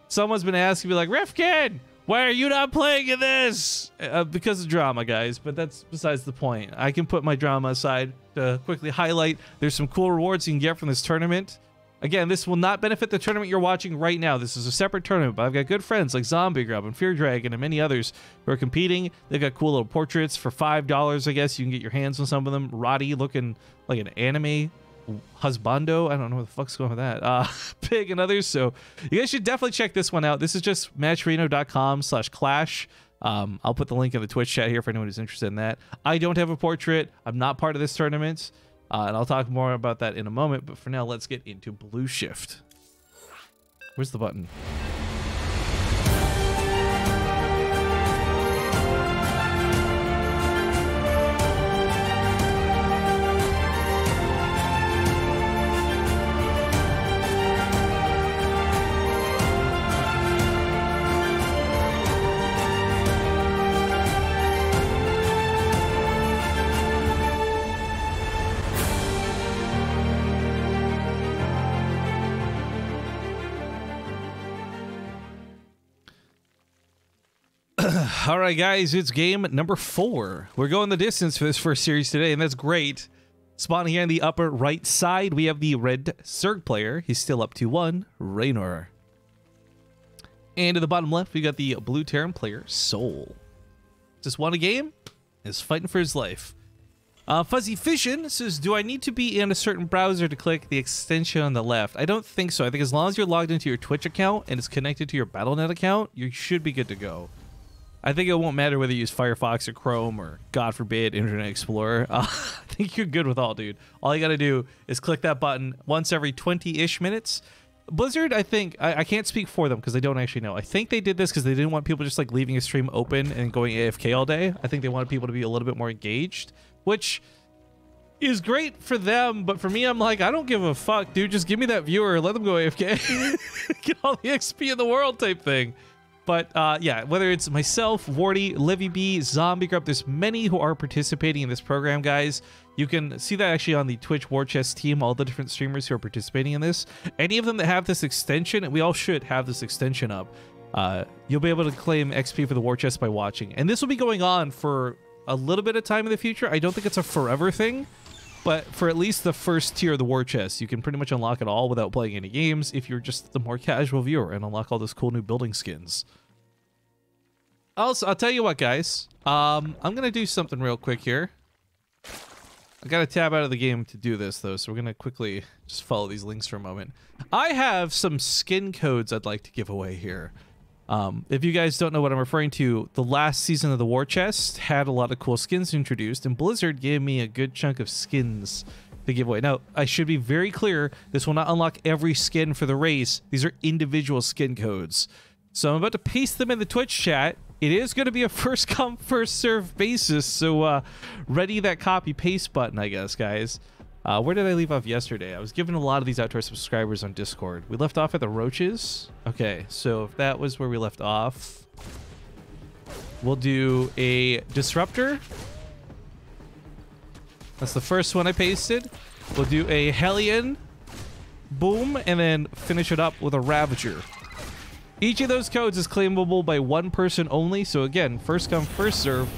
someone's been asking me like, Rifkin, why are you not playing in this? Because of drama, guys, but that's besides the point. I can put my drama aside to quickly highlight there's some cool rewards you can get from this tournament. Again, this will not benefit the tournament you're watching right now. This is a separate tournament, but I've got good friends like Zombie Grub and Fear Dragon and many others who are competing. They've got cool little portraits for $5, I guess. You can get your hands on some of them. Roddy looking like an anime husbando. I don't know what the fuck's going on with that. Pig and others. So you guys should definitely check this one out. This is just matchreno.com/clash. I'll put the link in the Twitch chat here for anyone who's interested in that. I don't have a portrait. I'm not part of this tournament. And I'll talk more about that in a moment, but for now, let's get into Blue Shift. Where's the button? All right, guys, it's game number 4. We're going the distance for this first series today, and that's great. Spawning here in the upper right side, we have the red Zerg player. He's still up 2-1, Raynor. And to the bottom left, we got the blue Terran player, Soul. Just won a game, is fighting for his life. Fuzzy Fission says, do I need to be in a certain browser to click the extension on the left? I don't think so. I think as long as you're logged into your Twitch account and it's connected to your Battle.net account, you should be good to go. I think it won't matter whether you use Firefox or Chrome or, God forbid, Internet Explorer. I think you're good with all, dude. All you got to do is click that button once every 20-ish minutes. Blizzard, I think, I can't speak for them because I don't actually know. I think they did this because they didn't want people just like leaving a stream open and going AFK all day. I think they wanted people to be a little bit more engaged, which is great for them. But for me, I'm like, I don't give a fuck, dude. Just give me that viewer. Let them go AFK. Get all the XP in the world type thing. But yeah, whether it's myself, Wardy, Livy B, Zombie Grub, there's many who are participating in this program, guys. You can see that actually on the Twitch War Chest team, all the different streamers who are participating in this. Any of them that have this extension, and we all should have this extension up, you'll be able to claim XP for the War Chest by watching. And this will be going on for a little bit of time in the future. I don't think it's a forever thing, but for at least the first tier of the War Chest, you can pretty much unlock it all without playing any games if you're just the more casual viewer and unlock all those cool new building skins. Also, I'll tell you what, guys. I'm going to do something real quick here. I got to tab out of the game to do this, though, so we're going to quickly just follow these links for a moment. I have some skin codes I'd like to give away here. If you guys don't know what I'm referring to, the last season of the War Chest had a lot of cool skins introduced, and Blizzard gave me a good chunk of skins to give away. Now, I should be very clear, this will not unlock every skin for the race. These are individual skin codes. So I'm about to paste them in the Twitch chat. It is going to be a first come, first serve basis, so ready that copy paste button, I guess, guys. Where did I leave off yesterday? I was giving a lot of these out to our subscribers on Discord. We left off at the roaches. Okay, so if that was where we left off, we'll do a disruptor. That's the first one I pasted. We'll do a Hellion. Boom, and then finish it up with a Ravager. Each of those codes is claimable by one person only, so again, first come, first serve.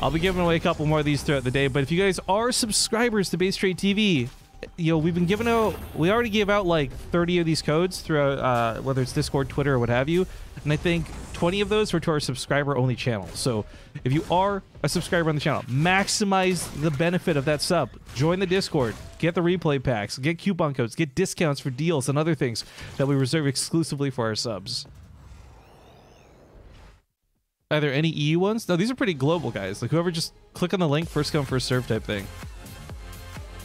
I'll be giving away a couple more of these throughout the day, but if you guys are subscribers to BaseTradeTV, you know, we've been giving out, we already gave out like 30 of these codes throughout, whether it's Discord, Twitter, or what have you, and I think 20 of those were to our subscriber-only channel. So if you are a subscriber on the channel, maximize the benefit of that sub. Join the Discord, get the replay packs, get coupon codes, get discounts for deals and other things that we reserve exclusively for our subs. Are there any EU ones? No, these are pretty global, guys. Like, whoever just click on the link, first come, first serve type thing.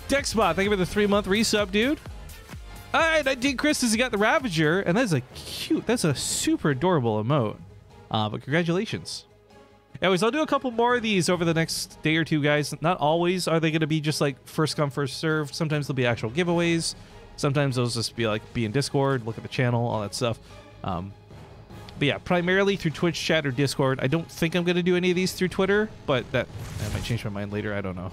Dexbot, thank you for the 3-month resub, dude. All right, 19 Chris has got the Ravager, and that's a cute, that's a super adorable emote. But congratulations. Anyways, I'll do a couple more of these over the next day or two, guys. Not always are they going to be just like first come, first serve. Sometimes they'll be actual giveaways. Sometimes they'll just be like, be in Discord, look at the channel, all that stuff. But yeah, primarily through Twitch chat or Discord. I don't think I'm going to do any of these through Twitter, but I might change my mind later. I don't know.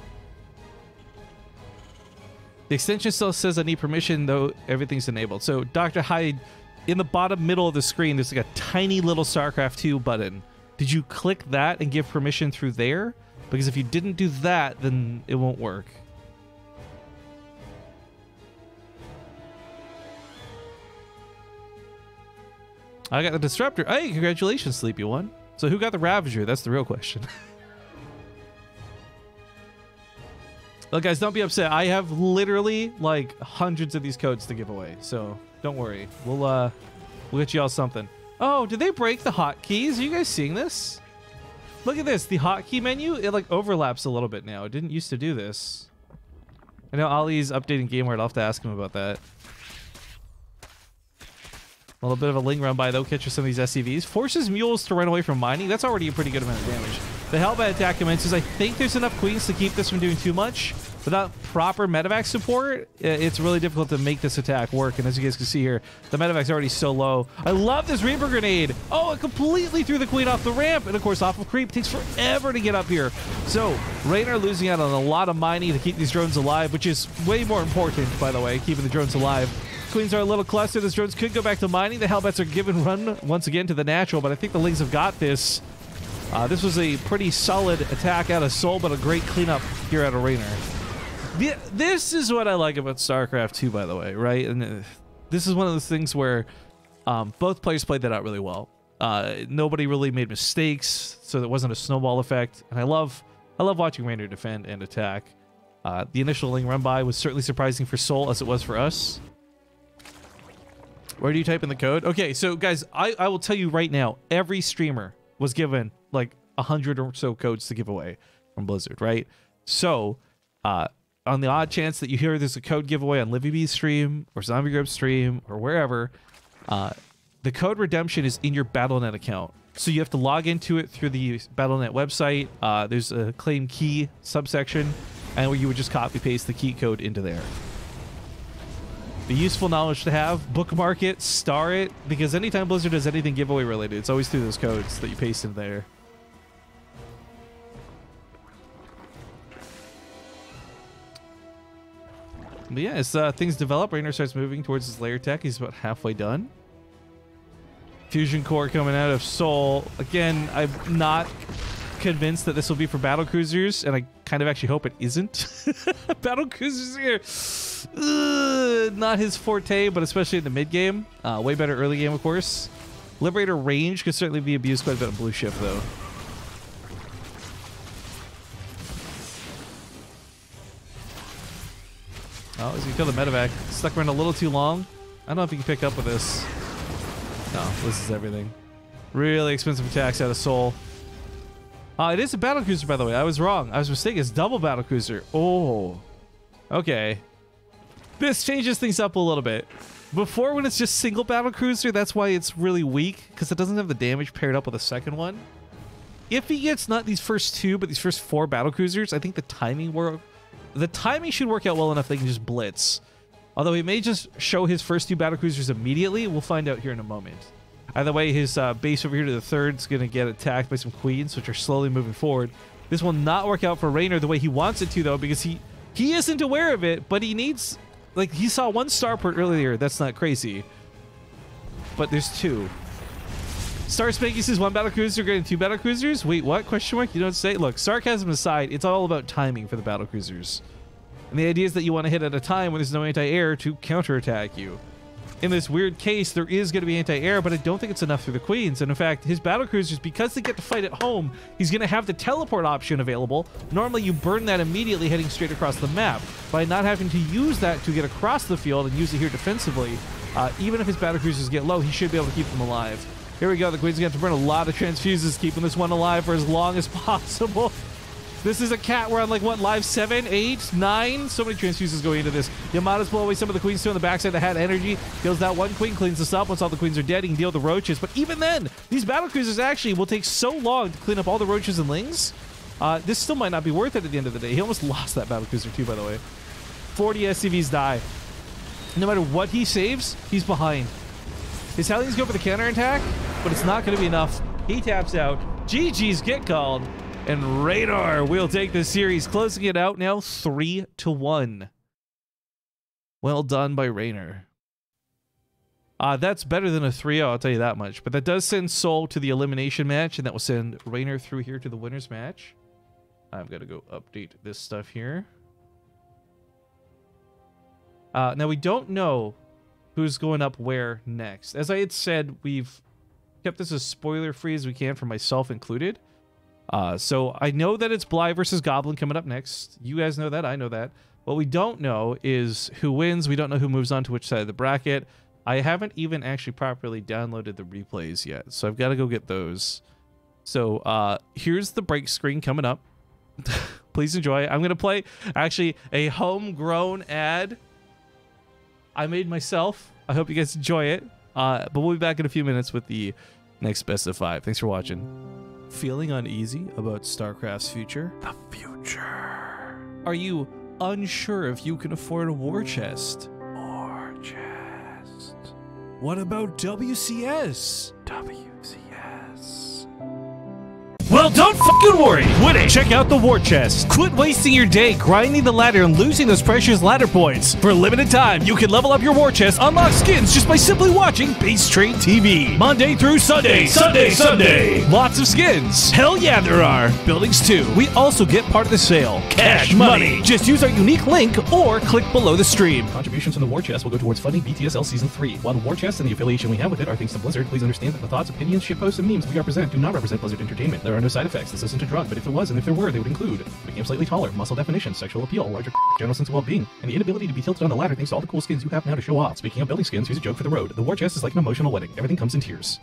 The extension still says I need permission, though everything's enabled. So, Dr. Hyde, in the bottom middle of the screen, there's like a tiny little StarCraft 2 button. Did you click that and give permission through there? Because if you didn't do that, then it won't work. I got the Disruptor. Hey, congratulations, Sleepy One. So who got the Ravager? That's the real question. Look, guys, don't be upset. I have literally like hundreds of these codes to give away, so don't worry. We'll get you all something. Oh, did they break the hotkeys? Are you guys seeing this? Look at this. The hotkey menu, it like overlaps a little bit now. It didn't used to do this. I know Ollie's updating GameWare. I'll have to ask him about that. A little bit of a ling run by, though. Catch some of these SCVs. Forces mules to run away from mining. That's already a pretty good amount of damage. The Hellbat attack commences. I think there's enough queens to keep this from doing too much. Without proper medevac support, it's really difficult to make this attack work. And as you guys can see here, the medevac's already so low. I love this Reaper Grenade. Oh, it completely threw the queen off the ramp. And of course, off of creep. Takes forever to get up here. So, Rain are losing out on a lot of mining to keep these drones alive, which is way more important, by the way, keeping the drones alive. Queens are a little clustered. Those drones could go back to mining. The Hellbats are given run once again to the natural, but I think the Lings have got this. This was a pretty solid attack out of Soul, but a great cleanup here out of Rainer. This is what I like about StarCraft 2, by the way, right? And this is one of those things where both players played that out really well. Nobody really made mistakes, so there wasn't a snowball effect. And I love watching Rainer defend and attack. The initial Ling run by was certainly surprising for Soul, as it was for us. Where do you type in the code? Okay, so guys, I will tell you right now, every streamer was given like 100 or so codes to give away from Blizzard, right? So on the odd chance that you hear there's a code giveaway on Livy B's stream or Zombie Grub's stream or wherever, the code redemption is in your Battle.net account. So you have to log into it through the Battle.net website. There's a claim key subsection, and where you would just copy paste the key code into there. Be useful knowledge to have. Bookmark it, star it, because anytime Blizzard does anything giveaway related, it's always through those codes that you paste in there. But yeah, as things develop, Raynor starts moving towards his layer tech. He's about halfway done. Fusion core coming out of Soul. Again, I'm not convinced that this will be for battle cruisers, and I kind of actually hope it isn't. Battle cruisers here, not his forte, but especially in the mid game. Way better early game, of course. Liberator range could certainly be abused quite a bit on blue ship, though. Oh, he's gonna kill the medevac. Stuck around a little too long. I don't know if he can pick up with this. No, this is everything. Really expensive attacks out of Soul. It is a battlecruiser, by the way. I was wrong. I was mistaken. It's double battlecruiser. Oh. Okay. This changes things up a little bit. Before, when it's just single battlecruiser, that's why it's really weak, because it doesn't have the damage paired up with a second one. If he gets not these first two, but these first 4 battlecruisers, I think the timing should work out well enough they can just blitz. Although he may just show his first 2 battlecruisers immediately. We'll find out here in a moment. Either way, his base over here to the third is going to get attacked by some queens, which are slowly moving forward. This will not work out for Raynor the way he wants it to, though, because he isn't aware of it, but he needs... Like, he saw 1 starport earlier. That's not crazy. But there's 2. Star Spanky says 1 battlecruiser getting 2 battlecruisers? Wait, what? Question mark? You don't say? Look, sarcasm aside, it's all about timing for the battlecruisers. And the idea is that you want to hit at a time when there's no anti-air to counterattack you. In this weird case, there is going to be anti-air, but I don't think it's enough through the queens. And in fact, his battlecruisers, because they get to fight at home, he's going to have the teleport option available. Normally, you burn that immediately heading straight across the map. By not having to use that to get across the field and use it here defensively, even if his battlecruisers get low, he should be able to keep them alive. Here we go. The queen's going to have to burn a lot of transfuses, keeping this one alive for as long as possible. This is a cat. We're on, like, what, live 7, 8, 9? So many transfuses going into this. Yamada's blow away some of the queens, too, on the backside that had energy. Kills that one queen, cleans this up. Once all the queens are dead, he can deal with the roaches. But even then, these battlecruisers actually will take so long to clean up all the roaches and lings. This still might not be worth it at the end of the day. He almost lost that battlecruiser, too, by the way. 40 SCVs die. No matter what he saves, he's behind. His Hellions go for the counterattack, but it's not going to be enough. He taps out. GG's get called. And Raynor will take the series, closing it out now 3-1. Well done by Raynor. That's better than a 3-0, I'll tell you that much. But that does send Soul to the elimination match, and that will send Raynor through here to the winner's match. I'm going to go update this stuff here. Now, we don't know who's going up where next. As I had said, we've kept this as spoiler-free as we can, for myself included. So I know that it's Bly versus Goblin coming up next. You guys know that. I know that. What we don't know is who wins. We don't know who moves on to which side of the bracket. I haven't even actually properly downloaded the replays yet, so I've got to go get those. So here's the break screen coming up. Please enjoy. I'm going to play, actually, a homegrown ad I made myself. I hope you guys enjoy it. But we'll be back in a few minutes with the next best of 5. Thanks for watching. Feeling uneasy about StarCraft's future? The future. Are you unsure if you can afford a war chest? War chest. What about WCS? WCS. Well, don't fucking worry. Quit it. Check out the war chest. Quit wasting your day grinding the ladder and losing those precious ladder points. For a limited time, you can level up your war chest, unlock skins just by simply watching BaseTradeTV. Monday through Sunday. Sunday. Lots of skins. Hell yeah, there are. Buildings too. We also get part of the sale. Cash money. Just use our unique link or click below the stream. Contributions from the war chest will go towards funding BTSL Season 3. While the war chest and the affiliation we have with it are thanks to Blizzard, please understand that the thoughts, opinions, shitposts, and memes we represent do not represent Blizzard Entertainment. There are no side effects. This isn't a drug, but if it was, and if there were, they would include became slightly taller, muscle definition, sexual appeal, larger general sense of well-being, and the inability to be tilted on the ladder thanks to all the cool skins you have now to show off. Speaking of building skins, here's a joke for the road. The war chest is like an emotional wedding. Everything comes in tears.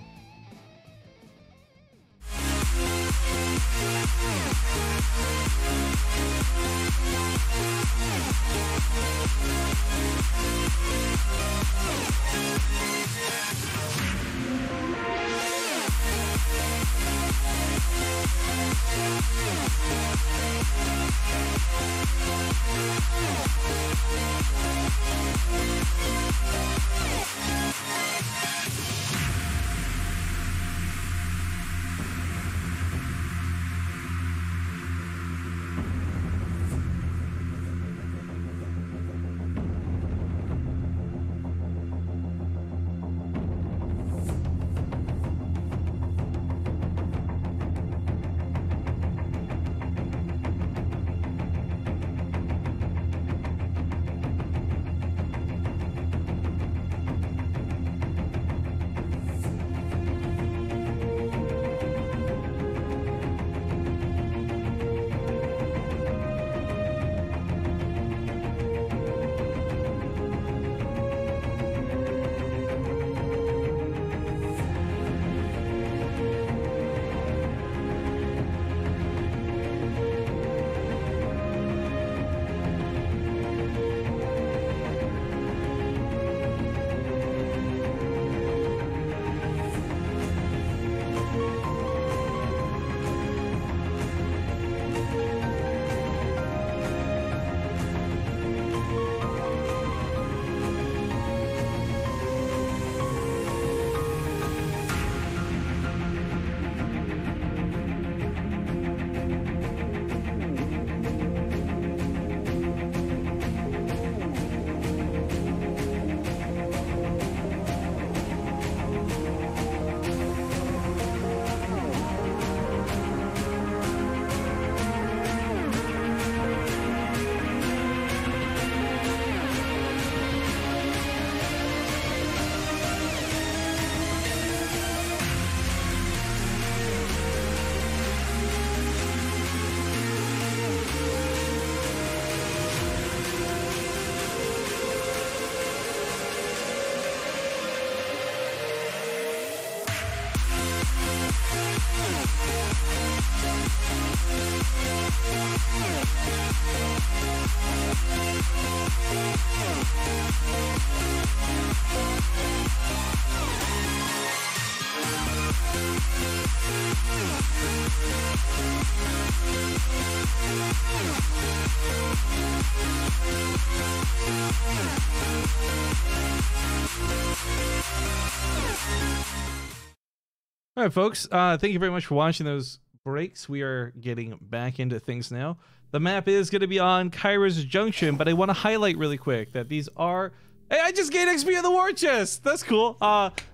All right, folks. Thank you very much for watching those breaks. We are getting back into things now. The map is going to be on Kyra's Junction, but I want to highlight really quick that these are... Hey, I just gained XP in the war chest. That's cool.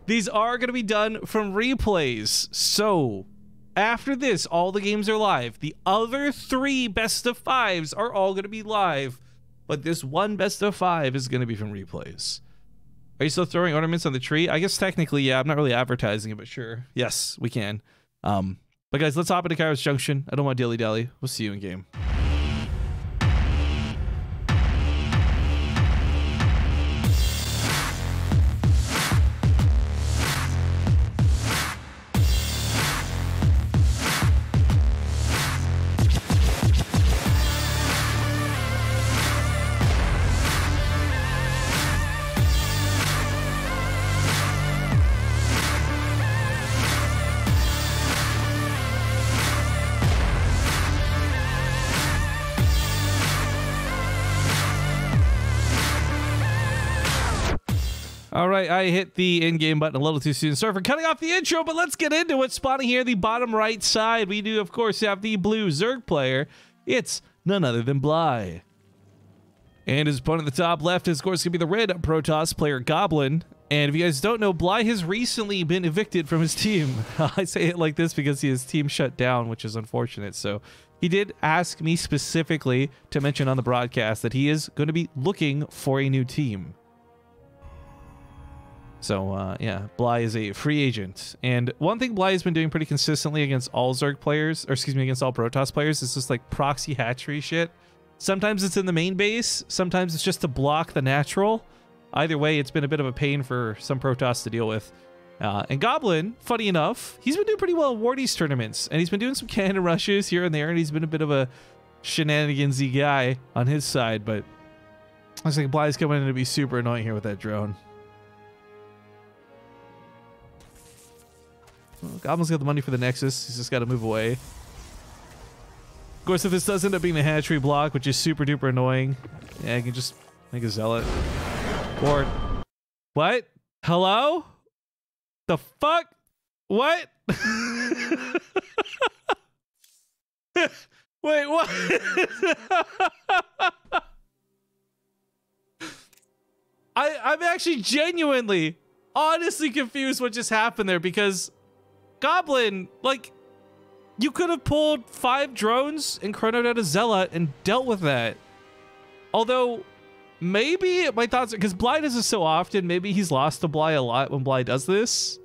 These are going to be done from replays. So, after this, all the games are live. The other 3 best of 5s are all going to be live, but this one best of 5 is going to be from replays. Are you still throwing ornaments on the tree? I guess technically, yeah. I'm not really advertising it, but sure. Yes, we can. But guys, let's hop into Kyra's Junction. I don't want dilly-dally. We'll see you in game. All right, I hit the in-game button a little too soon. Sorry for cutting off the intro, but let's get into it. Spawning here, the bottom right side, we do, of course, have the blue Zerg player. It's none other than Bly. And his opponent at the top left is, of course, going to be the red Protoss player, Goblin. And if you guys don't know, Bly has recently been evicted from his team. I say it like this because his team shut down, which is unfortunate. So he did ask me specifically to mention on the broadcast that he is going to be looking for a new team. So, yeah, Bly is a free agent. And one thing Bly has been doing pretty consistently against all Zerg players, or excuse me, against all Protoss players, is just like proxy hatchery shit. Sometimes it's in the main base, sometimes it's just to block the natural. Either way, it's been a bit of a pain for some Protoss to deal with. And Goblin, funny enough, he's been doing pretty well in Wardy's tournaments, and he's been doing some cannon rushes here and there, and he's been a bit of a shenanigansy guy on his side, but I was like, Bly's coming in to be super annoying here with that drone. Well, Goblin's got the money for the Nexus. He's just got to move away. Of course, if this does end up being the hatchery block, which is super duper annoying, yeah, I can just make a zealot. Or what? Hello? The fuck? What? Wait, what? I'm actually genuinely, honestly confused what just happened there, because Goblin, like, you could have pulled 5 drones and chronoed out a zealot and dealt with that. Although, maybe my thoughts are, because Bly does this so often, maybe he's lost to Bly a lot when Bly does this.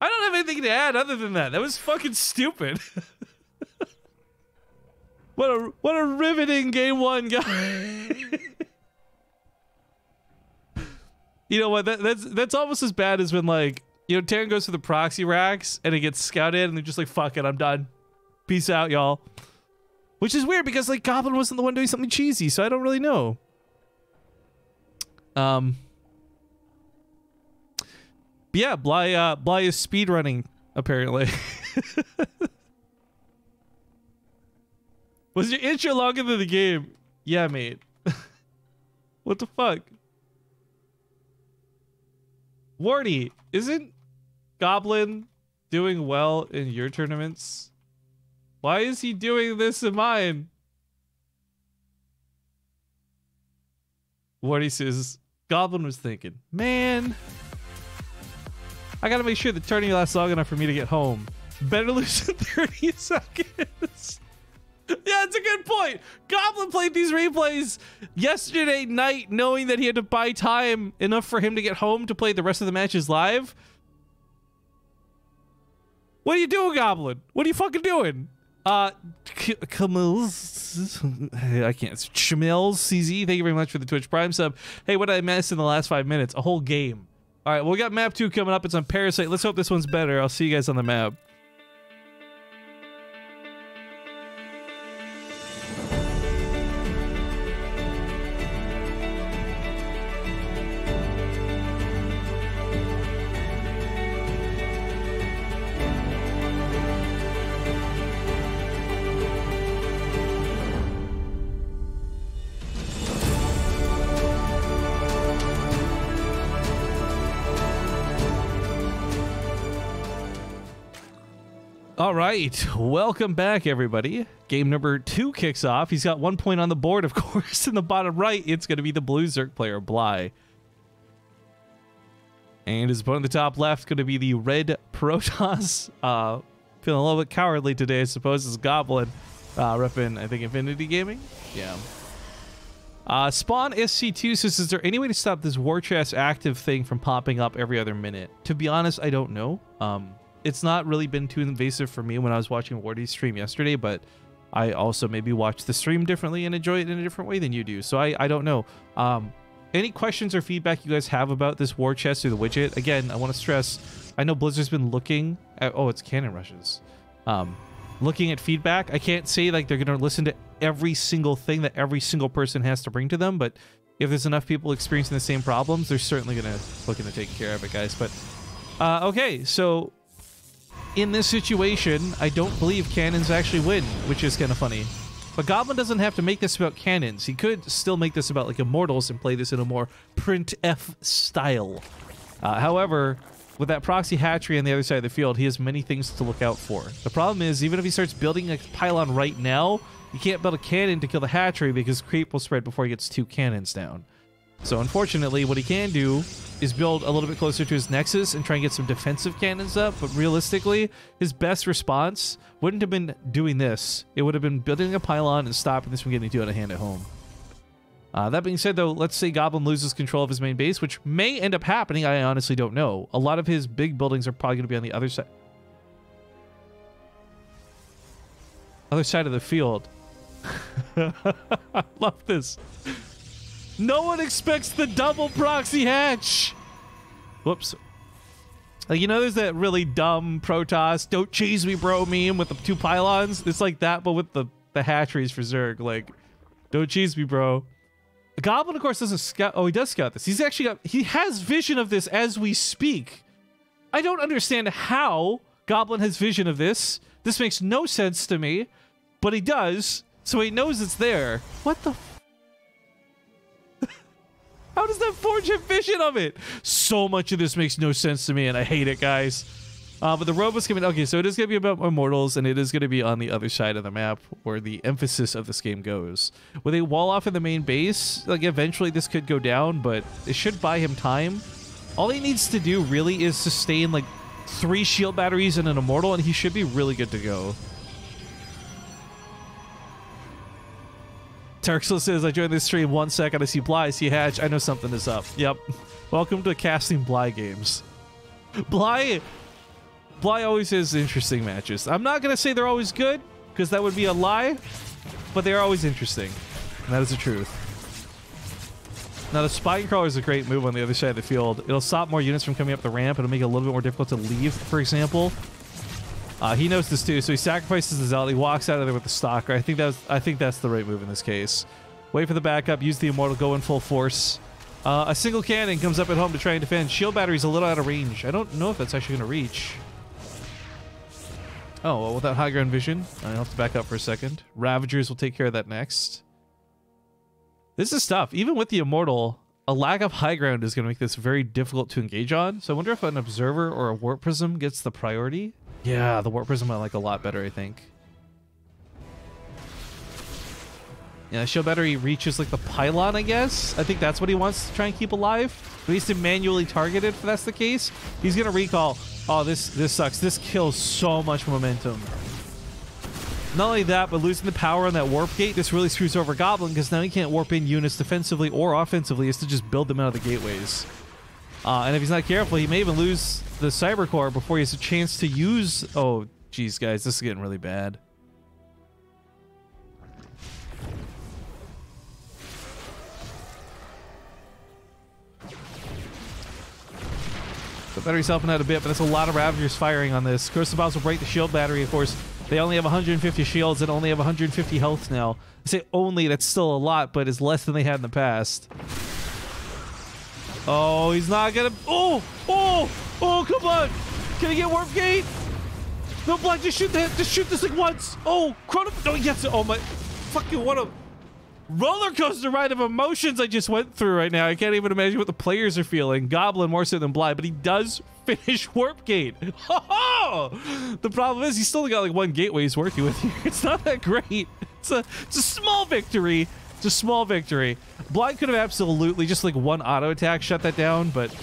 I don't have anything to add other than that. That was fucking stupid. What a riveting game 1, guy. You know what? That's almost as bad as when, like, you know, Terran goes to the proxy racks and it gets scouted and they're just like, fuck it, I'm done. Peace out, y'all. Which is weird because, like, Goblin wasn't the one doing something cheesy, so I don't really know. But yeah, Bly is speedrunning, apparently. Was your intro longer than the game? Yeah, mate. What the fuck? Wardy, isn't Goblin doing well in your tournaments? Why is he doing this in mine? Wardy says, Goblin was thinking, man, I gotta make sure the tourney lasts long enough for me to get home. Better lose in 30 seconds. Yeah, it's a good point. Goblin played these replays yesterday night knowing that he had to buy time enough for him to get home to play the rest of the matches live. What are you doing, Goblin? What are you fucking doing? Camille's, I can't. Shamil's CZ, thank you very much for the Twitch Prime sub. Hey, what did I miss in the last 5 minutes? A whole game. All right, well, we got map 2 coming up. It's on Parasite. Let's hope this one's better. I'll see you guys on the map. All right, welcome back, everybody. Game number 2 kicks off. He's got 1 point on the board, of course. In the bottom right, it's going to be the blue Zerg player, Bly. And his opponent in the top left is going to be the red Protoss. Feeling a little bit cowardly today, I suppose, is Goblin. Repping, I think, Infinity Gaming? Yeah. Spawn SC2 says, is there any way to stop this war chest active thing from popping up every other minute? To be honest, I don't know. It's not really been too invasive for me when I was watching Wardy's stream yesterday, but I also maybe watch the stream differently and enjoy it in a different way than you do. So I don't know. Any questions or feedback you guys have about this war chest or the widget? Again, I want to stress, I know Blizzard's been looking at, oh, it's cannon rushes. Looking at feedback. I can't say like they're going to listen to every single thing that every single person has to bring to them, but if there's enough people experiencing the same problems, they're certainly going to look into taking care of it, guys. But okay, so in this situation, I don't believe cannons actually win, which is kind of funny. But Goblin doesn't have to make this about cannons. He could still make this about like Immortals and play this in a more print F style. However, with that proxy hatchery on the other side of the field, he has many things to look out for. The problem is, even if he starts building a pylon right now, you can't build a cannon to kill the hatchery because creep will spread before he gets 2 cannons down. So unfortunately, what he can do is build a little bit closer to his Nexus and try and get some defensive cannons up, but realistically, his best response wouldn't have been doing this. It would have been building a pylon and stopping this from getting too out of hand at home. That being said, though, let's say Goblin loses control of his main base, which may end up happening. I honestly don't know. A lot of his big buildings are probably going to be on the other side. Other side of the field. I love this. No one expects the double proxy hatch. Whoops. Like, you know, there's that really dumb Protoss, don't cheese me, bro meme with the 2 pylons. It's like that, but with the hatcheries for Zerg. Like, don't cheese me, bro. The Goblin, of course, doesn't scout. Oh, he does scout this. He's actually got, he has vision of this as we speak. I don't understand how Goblin has vision of this. This makes no sense to me, but he does, so he knows it's there. What the How does that Forge have vision of it? So much of this makes no sense to me, and I hate it, guys. But the robot's coming. Okay, so it is going to be about Immortals, and it is going to be on the other side of the map where the emphasis of this game goes. With a wall off in the main base, like eventually this could go down, but it should buy him time. All he needs to do really is sustain like 3 shield batteries and an Immortal, and he should be really good to go. Turxel says, I joined this stream 1 second. I see Bly, I see Hatch. I know something is up. Yep. Welcome to casting Bly games. Bly always has interesting matches. I'm not going to say they're always good, because that would be a lie, but they are always interesting. And that is the truth. Now, the Spine Crawler is a great move on the other side of the field. It'll stop more units from coming up the ramp. It'll make it a little bit more difficult to leave, for example. He knows this too, so he sacrifices the Zealot. He walks out of there with the Stalker. I think that's the right move in this case. Wait for the backup. Use the Immortal. Go in full force. A single cannon comes up at home to try and defend. Shield battery's a little out of range. I don't know if that's actually going to reach. Oh, well, without high ground vision, I'll have to back up for a second. Ravagers will take care of that next. This is tough. Even with the Immortal, a lack of high ground is going to make this very difficult to engage on. So I wonder if an Observer or a Warp Prism gets the priority. Yeah, the Warp Prism I like a lot better, I think. Yeah, Shield Battery reaches like the pylon, I guess. I think that's what he wants to try and keep alive. But he needs to manually target it if that's the case. He's going to recall. Oh, this sucks. This kills so much momentum. Not only that, but losing the power on that warp gate, this really screws over Goblin, because now he can't warp in units defensively or offensively. He has to just build them out of the gateways. And if he's not careful, he may even lose the Cyber Core before he has a chance to use... Oh, geez, guys, this is getting really bad. The battery's helping out a bit, but that's a lot of Ravagers firing on this. Crucibles will break the shield battery, of course. They only have 150 shields and only have 150 health now. I say only, that's still a lot, but it's less than they had in the past. Oh, he's not gonna... Oh, come on! Can he get Warp Gate? No, Black, just shoot this thing once! Oh, Chrono... No, yes! Oh my... Fucking what a... roller coaster ride of emotions I just went through right now. I can't even imagine what the players are feeling. Goblin more so than Bly, but he does finish Warp Gate. The problem is he's still got like 1 gateway he's working with here. It's not that great. It's a small victory. It's a small victory. Bly could have absolutely just like 1 auto attack shut that down, but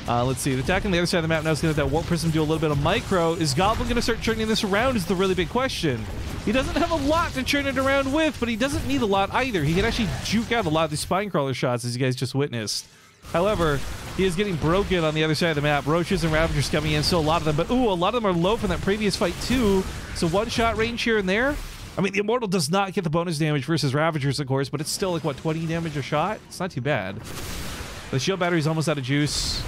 let's see. The attack on the other side of the map now is going to let that Warp Prism do a little bit of micro. Is Goblin going to start turning this around is the really big question. He doesn't have a lot to turn it around with, but he doesn't need a lot either. He can actually juke out a lot of these Spine Crawler shots, as you guys just witnessed. However, he is getting broken on the other side of the map. Roaches and Ravagers coming in, so a lot of them. But, ooh, a lot of them are low from that previous fight, too. So 1-shot range here and there. I mean, the Immortal does not get the bonus damage versus Ravagers, of course, but it's still, like, what, 20 damage a shot? It's not too bad. The shield battery's almost out of juice.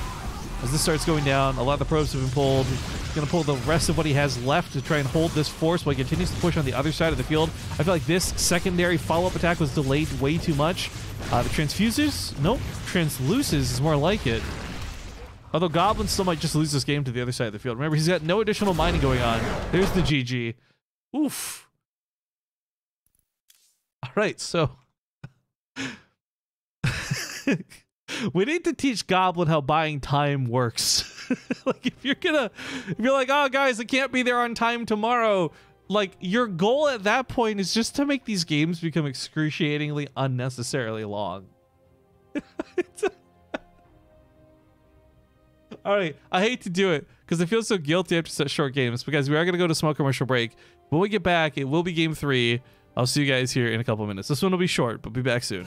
As this starts going down, a lot of the probes have been pulled. He's going to pull the rest of what he has left to try and hold this force while he continues to push on the other side of the field. I feel like this secondary follow-up attack was delayed way too much. The Transfuses? Nope. Transluces is more like it. Although Goblin still might just lose this game to the other side of the field. Remember, he's got no additional mining going on. There's the GG. Oof. All right, so... we need to teach Goblin how buying time works. Like, if you're like, oh, guys, I can't be there on time tomorrow. Like, your goal at that point is just to make these games become excruciatingly unnecessarily long. All right, I hate to do it because I feel so guilty after such short games, because we are going to go to small commercial break. When we get back, it will be game 3. I'll see you guys here in a couple minutes. This one will be short, but be back soon.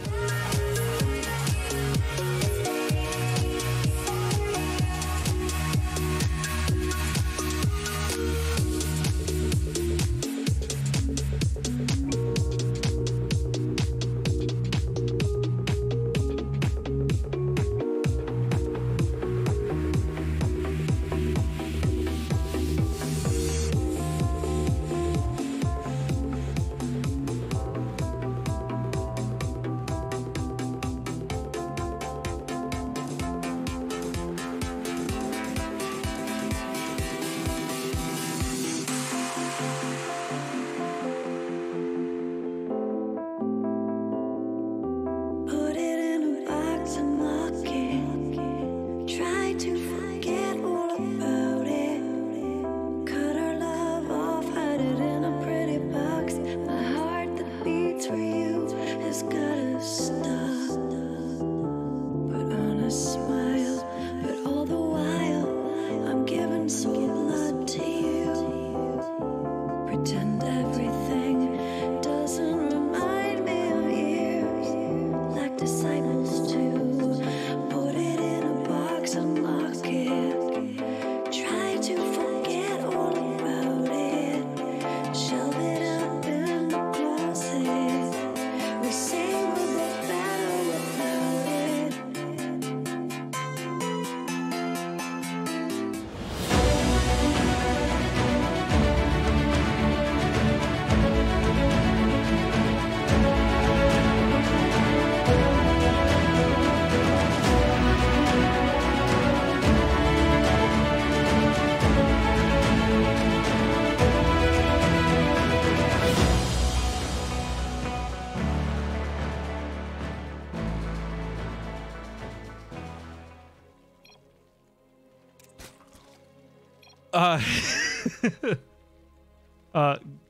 uh,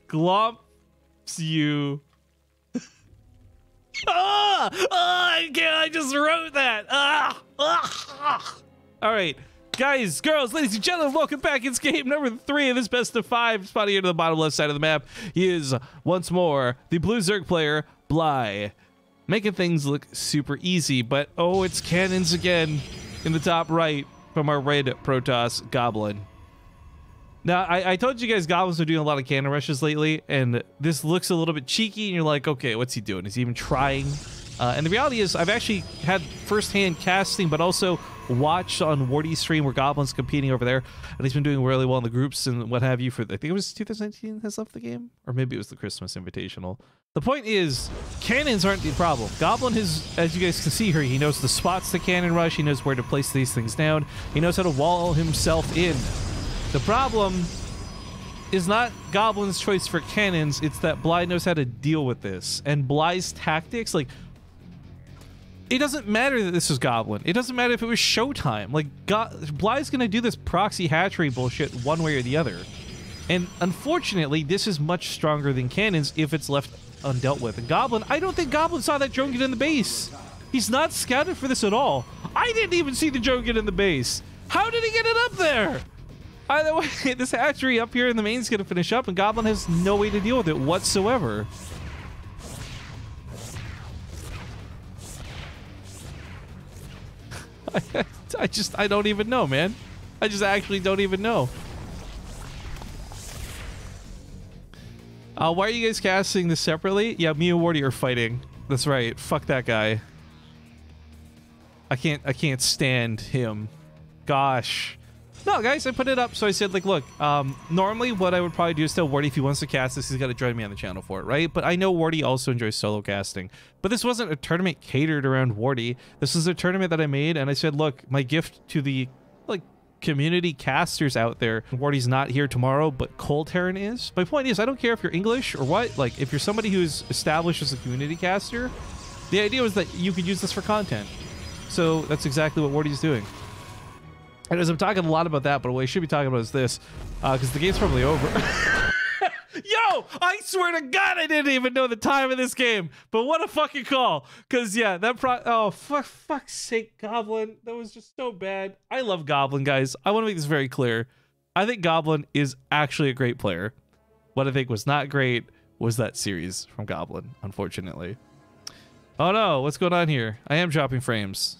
glomps you. I just wrote that. All right, guys, girls, ladies and gentlemen, welcome back. It's game number 3 of this best of 5. Spotting here to the bottom left side of the map. He is once more the blue Zerg player, Bly, making things look super easy. But oh, it's cannons again in the top right from our red Protoss Goblin. Now, I told you guys Goblins are doing a lot of cannon rushes lately, and this looks a little bit cheeky, and you're like, okay, what's he doing? Is he even trying? And the reality is, I've actually had first-hand casting, but also watched on Wardy's stream where Goblin's competing over there, and he's been doing really well in the groups and what have you for, I think it was 2019 has left the game? Or maybe it was the Christmas Invitational. The point is, cannons aren't the problem. Goblin is, as you guys can see here, he knows the spots to cannon rush, he knows where to place these things down, he knows how to wall himself in. The problem is not Goblin's choice for cannons, it's that Bly knows how to deal with this. And Bly's tactics, like, it doesn't matter that this is Goblin. It doesn't matter if it was Showtime. Like, Bly's gonna do this proxy hatchery bullshit one way or the other. And unfortunately, this is much stronger than cannons if it's left undealt with. And Goblin, I don't think Goblin saw that drone get in the base. He's not scouted for this at all. I didn't even see the drone get in the base. How did he get it up there? Either way, this hatchery up here in the main is going to finish up, and Goblin has no way to deal with it whatsoever. I don't even know, man. I just actually don't even know. Why are you guys casting this separately? Yeah, me and Wardy are fighting. That's right. Fuck that guy. I can't stand him. Gosh. No, guys, I put it up. So I said, like, look, normally what I would probably do is tell Wardy if he wants to cast this, he's got to join me on the channel for it, right? But I know Wardy also enjoys solo casting. But this wasn't a tournament catered around Wardy. This is a tournament that I made, and I said, look, my gift to the, like, community casters out there. Wardy's not here tomorrow, but Cold Terran is. My point is, I don't care if you're English or what. Like, if you're somebody who's established as a community caster, the idea was that you could use this for content. So that's exactly what Wardy's doing. And as I'm talking a lot about that, but what I should be talking about is this, because the game's probably over. Yo, I swear to God, I didn't even know the time of this game. But what a fucking call. Because, yeah, that oh, fuck's sake, Goblin. That was just so bad. I love Goblin, guys. I want to make this very clear. I think Goblin is actually a great player. What I think was not great was that series from Goblin, unfortunately. Oh, no. What's going on here? I am dropping frames.